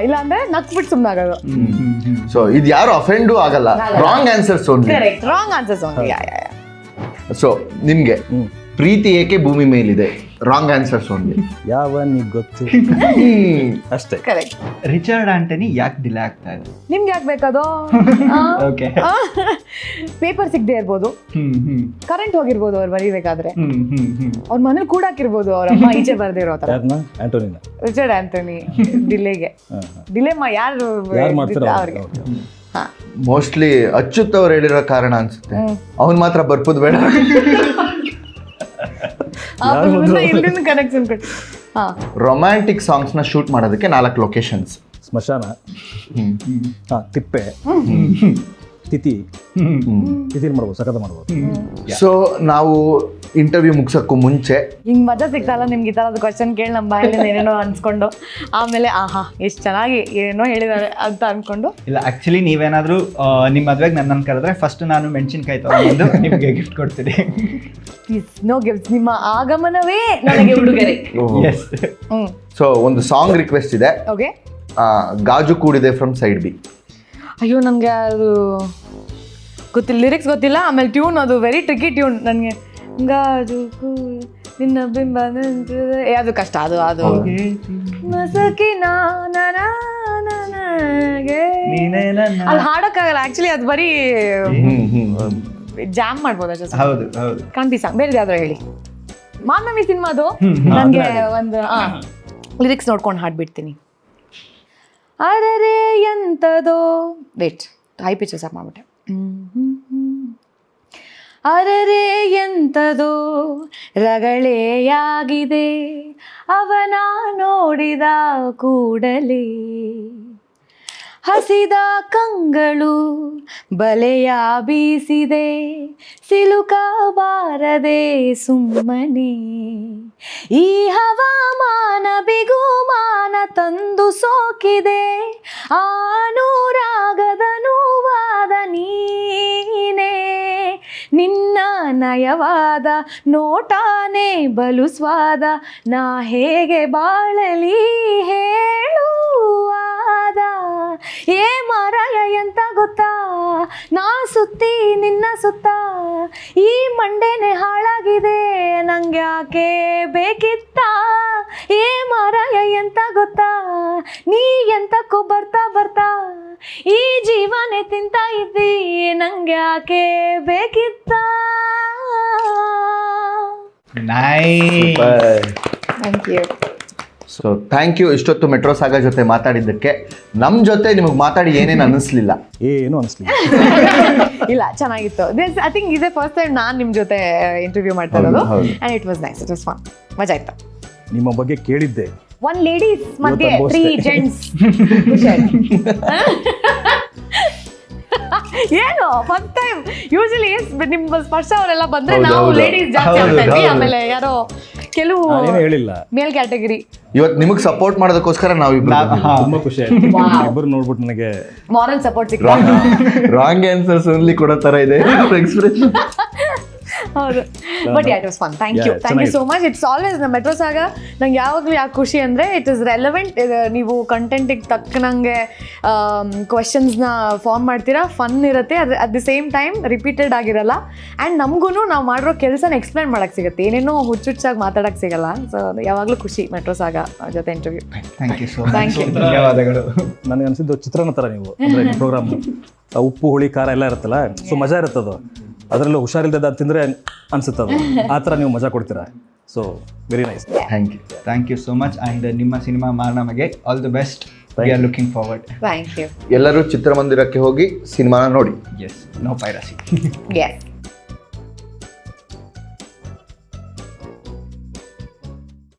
ಇಲ್ಲ ಅಂದ್ರೆ ನಕ್ಬಿಟ್ಟು ಸುಮ್ಮನಾಗೋದು. ಸೊ ಇದು ಯಾರು ಅಫೆಂಡು ಆಗಲ್ಲ. Wrong answers only. Correct, wrong answers only. So ನಿಮ್ಗೆ ಪ್ರೀತಿ ಏಕೆ ಭೂಮಿ ಮೇಲಿದೆ? Wrong answers only. ಯಾವನಿಗೆ ಗೊತ್ತು ಅಷ್ಟೇ. ಕರೆಕ್ಟ್. ರಿಚರ್ಡ್ ಆಂಟನಿ ಯಾಕೆ ಡಿಲೇ ಆಗ್ತಾ ಇದೆ? ನಿಮ್ಗೆ ಯಾಕೆ ಬೇಕದು? ಓಕೆ, ಪೇಪರ್ ಸಿಗದೆ ಇರ್ಬೋದು, ಕರೆಂಟ್ ಹೋಗಿರ್ಬೋದು ಅವ್ರು ಬರೀಬೇಕಾದ್ರೆ, ಅವ್ರ ಮನೇಲಿ ಕೂಡಾಕಿರ್ಬೋದು ಅವ್ರ ಅಮ್ಮ ಈಚೆ ಬರ್ದಿರೋ ತರ. ಯಾರನ್ನ? ಆಂಟೋನಿನ. ರಿಚರ್ಡ್ ಆಂಟನಿ ಡಿಲೇಗೆ ಡಿಲೇ ಯಾರು ಮಾಡ್ತಾರೆ ಅವ್ರಿಗೆ. ಮೋಸ್ಟ್ಲಿ ಅಚ್ಯುತ್ ಅವ್ರು ಹೇಳಿರೋ ಕಾರಣ ಅನ್ಸುತ್ತೆ. ಅವ್ನು ಮಾತ್ರ ಬರ್ಪುದ್ ಬೇಡ. ಕನೆಕ್ಷನ್ ಕೊಟ್ಟು. ರೊಮ್ಯಾಂಟಿಕ್ ಸಾಂಗ್ಸ್ ನ ಶೂಟ್ ಮಾಡೋದಕ್ಕೆ 4 ಲೊಕೇಶನ್ಸ್. ಸ್ಮಶಾನ, ತಿಪ್ಪೆ, ತಿಥಿ ಮಾಡ್ಬೋದು, ಸಕತ ಮಾಡ್ಬೋದು. ಸೊ ನಾವು ಇಂಟರ್ವ್ಯೂ ಮುಗ್ಸಕ್ಕೂ ಮುಂಚೆ ಹಿಂಗ್ ಮಜಾ ಸಿಗ್ತಲ್ಲ ನಿಮ್ಗೆ ಈ ತರದ ಕ್ವಶನ್ ಕೇಳಿ ನಮ್ಮ ಬಾಯಲ್ಲಿ ಏನೇನೋ ಅನ್ಸ್ಕೊಂಡು ಆಮೇಲೆ ಆಹಾ ಎಷ್ಟು ಚೆನ್ನಾಗಿ ಏನೋ ಹೇಳಿದಾರೆ ಅಂತ ಅನ್ಕೊಂಡು. ಇಲ್ಲ, ಆಕ್ಚುಲಿ ನೀವೇನಾದ್ರೂ ನಿಮ್ಮ ಮದ್ವೆಗೆ ನನ್ನ ಕರೆದ್ರೆ ಫಸ್ಟ್ ನಾನು ಮೆಣಸಿನ್ಕಾಯಿ ತಗೊಂಡು ನಿಮಗೆ ಗಿಫ್ಟ್ ಕೊಡ್ತೀನಿ. ನೋ ಗಿಫ್ಟ್, ನಿಮ್ಮ ಆಗಮನವೇ ನನಗೆ ಉಡುಗೊರೆ. ಎಸ್. ಸೊ ಒಂದು ಸಾಂಗ್ ರಿಕ್ವೆಸ್ಟ್ ಇದೆ. ಓಕೆ. ಗಾಜು ಕೂಡಿದೆ ಫ್ರಮ್ ಸೈಡ್ ಬಿ. ಅಯ್ಯೋ ನನಗೆ ಅದು ಗೊತ್ತಿಲ್ಲ, ಲಿರಿಕ್ಸ್ ಗೊತ್ತಿಲ್ಲ, ಆಮೇಲೆ ಟ್ಯೂನ್ ಅದು ವೆರಿ ಟ್ರಿಕಿ ಟ್ಯೂನ್ ನನಗೆ. ಗಾಜು ನಿನ್ನ ಬಿಂಬ ಅದು ಕಷ್ಟ. ಅದು ಮಸಕಿನ ಅಲ್ಲಿ ಹಾಡಕ್ಕಾಗಲ್ಲ ಆಕ್ಚುಲಿ, ಅದು ಬರೀ ಜಾಮ್ ಮಾಡ್ಬೋದು ಅಷ್ಟೇ. ಹೌದು ಹೌದು. ಕಾಂತಿ ಸಾಂಗ್ ಬೇರೆ ಯಾವ್ದಾರು ಹೇಳಿ. ಮಾನವಿ ಸಿನಿಮಾದು ನನಗೆ ಒಂದು ಲಿರಿಕ್ಸ್ ನೋಡ್ಕೊಂಡು ಹಾಡ್ಬಿಡ್ತೀನಿ. ಅರರೆ ಎಂತದೋ, ವೇಟ್ ಹೈ ಪಿಚ್ ಸಾಕು ಮಾಡ್ಬಿಟ್ಟೆ. ಅರರೆ ಎಂತದೋ ರಗಳೆಯಾಗಿದೆ ಅವನ ನೋಡಿದ ಕೂಡಲೇ, ಹಸಿದ ಕಂಗಳು ಬಲೆಯ ಬೀಸಿದೆ ಸಿಲುಕಬಾರದೆ ಸುಮ್ಮನೆ, ಈ ಹವಾಮಾನ ಬಿಗುಮಾನ ತಂದು ಸೋಕಿದೆ ಅನುರಾಗದ ನೋವಾದ ನೀನೇ, ನಿನ್ನ ನಯವಾದ ನೋಟಾನೇ ಬಲು ಸ್ವಾದ, ನಾ ಹೇಗೆ ಬಾಳಲಿ ಹೇಳುವಾದ, ಏ ಮಾರಾಯ ಎಂತ ಗೊತ್ತಾ ನಾ ಸುತ್ತಿ ನಿನ್ನ ಸುತ್ತ, ಈ ಮಂಡೆನೆ ಹಾಳಾಗಿದೆ ನಂಗೆ ಯಾಕೆ ಬೇಕಿತ್ತ, ಏ ಮಾರಾಯ ಎಂತ ಗೊತ್ತಾ ನೀ ಎಂತಕ್ಕೂ ಬರ್ತಾ ಬರ್ತಾ ಈ ಜೀವನೇ ತಿಂತ ಇದ್ದಿ ನಂಗೆ ಯಾಕೆ ಬೇಕಿತ್ತ. Nice. Thank you. So thank you ಇಷ್ಟೊತ್ತು ಮೆಟ್ರೋ ಸಾಗಾ ಜೊತೆ ಮಾತಾಡಿದ್ದಕ್ಕೆ. ನಮ್ಮ ಜೊತೆ ನಿಮಗೆ ಮಾತಾಡಿ ಏನೇನು ಅನ್ನಿಸ್ಲಿಲ್ಲ? ಏನು ಅನಿಸ್ಲಿಲ್ಲ. ಇಲ್ಲ ಚೆನ್ನಾಗಿತ್ತು. ಐ ಥಿಂಕ್ ಇದೇ ಫಸ್ಟ್ ಟೈಮ್ ನಾನು ನಿಮ್ಮ ಜೊತೆ ಇಂಟರ್ವ್ಯೂ ಮಾಡ್ತಾ ಇರೋದು. ಹೌದು. And it was nice, it was fun, ಮಜಾ ಆಯ್ತು. ನಿಮ್ಮ ಬಗ್ಗೆ ಕೇಳಿದ್ದೆ, ಒನ್ ಲೇಡೀಸ್ ಮಧ್ಯೆ ಇವತ್ತು 3 ಜೆಂಟ್ಸ್. ಏನು ಫಸ್ಟ್ ಟೈಮ್ ಯೂಶಲಿ ನಿಮ್ಮ ಸ್ಪರ್ಶ ಅವರೆಲ್ಲ ಬಂದ್ರೆ ಹೌದು, ನಾವು ಹೌದು. ಲೇಡೀಸ್ ಜಾಸ್ತಿ ಹೌದು, ಆಗ್ತಾ ಇದ್ವಿ. ಹೌದು. ಆಮೇಲೆ ಯಾರೋ ಕೆಲವು ಏನು ಹೇಳಿಲ್ಲ. ಮೇಲ್ ಕ್ಯಾಟಗರಿ ಇವತ್ತು ನಿಮಗೆ ಸಪೋರ್ಟ್ ಮಾಡೋದಕ್ಕೋಸ್ಕರ ನಾವು ತುಂಬಾ ಖುಷಿ ಆಯ್ತು. ಇಬ್ಬರು ನೋಡ್ಬಿಟ್ಟು ನನಗೆ ಮಾರಲ್ ಸಪೋರ್ಟ್ ಸಿಗ್ತದೆ. ರಾಂಗ್ ಆನ್ಸರ್ಸ್ ಓನ್ಲಿ ಕೊಡೋ ತರ ಇದೆ ಎಕ್ಸ್ಪ್ರೆಷನ್. ಹೌದು, but it was fun. Thank you so much. It's always ನಮ್ಮ ಮೆಟ್ರೋ ಸಾಗ ನಂಗೆ ಯಾವಾಗಲೂ ಯಾಕೆ ಖುಷಿ ಅಂದರೆ ಇಟ್ ಇಸ್ ರೆಲೆವೆಂಟ್. ನೀವು ಕಂಟೆಂಟಿಗೆ ತಕ್ಕನಂಗೆ ಕ್ವೆಶನ್ಸ್ನ ಫಾರ್ಮ್ ಮಾಡ್ತೀರಾ, ಫನ್ ಇರುತ್ತೆ, ಅದು at the same time repeated ಆಗಿರಲ್ಲ. ಆ್ಯಂಡ್ ನಮಗೂ ನಾವು ಮಾಡಿರೋ ಕೆಲಸನ ಎಕ್ಸ್ಪ್ಲೇನ್ ಮಾಡೋಕ್ಕೆ ಸಿಗುತ್ತೆ, ಏನೇನೋ ಹುಚ್ಚುಚ್ಚಾಗಿ ಮಾತಾಡೋಕ್ಕೆ ಸಿಗಲ್ಲ. ಸೊ ಯಾವಾಗಲೂ ಖುಷಿ ಮೆಟ್ರೋ ಸಾಗ ಜೊತೆ interview. Thank you so Thank much, you. ಧನ್ಯವಾದಗಳು. ನನಗೆ ಅನಿಸಿದ್ದು ಚಿತ್ರಾನ್ನ ಥರ ನೀವು ಅಂದರೆ ಪ್ರೋಗ್ರಾಮ್ ಉಪ್ಪು ಹುಳಿ ಖಾರ ಎಲ್ಲ ಇರುತ್ತಲ್ಲ, ಸೊ ಮಜಾ ಇರುತ್ತದು. ಅದರಲ್ಲೂ ಹುಷಾರಿಲ್ಲದ ತಿಂದರೆ ಅನ್ಸುತ್ತೆ ಅದು, ಆ ಥರ ನೀವು ಮಜಾ ಕೊಡ್ತೀರಾ. So very nice. Thank you so much. And ನಿಮ್ಮ ಸಿನಿಮಾ ಮಾರ್ನಮಗೆ all the best. We are looking forward. Thank you. ಎಲ್ಲರೂ ಚಿತ್ರಮಂದಿರಕ್ಕೆ ಹೋಗಿ ಸಿನಿಮಾನ ನೋಡಿ. Yes, no piracy. ಎಸ್.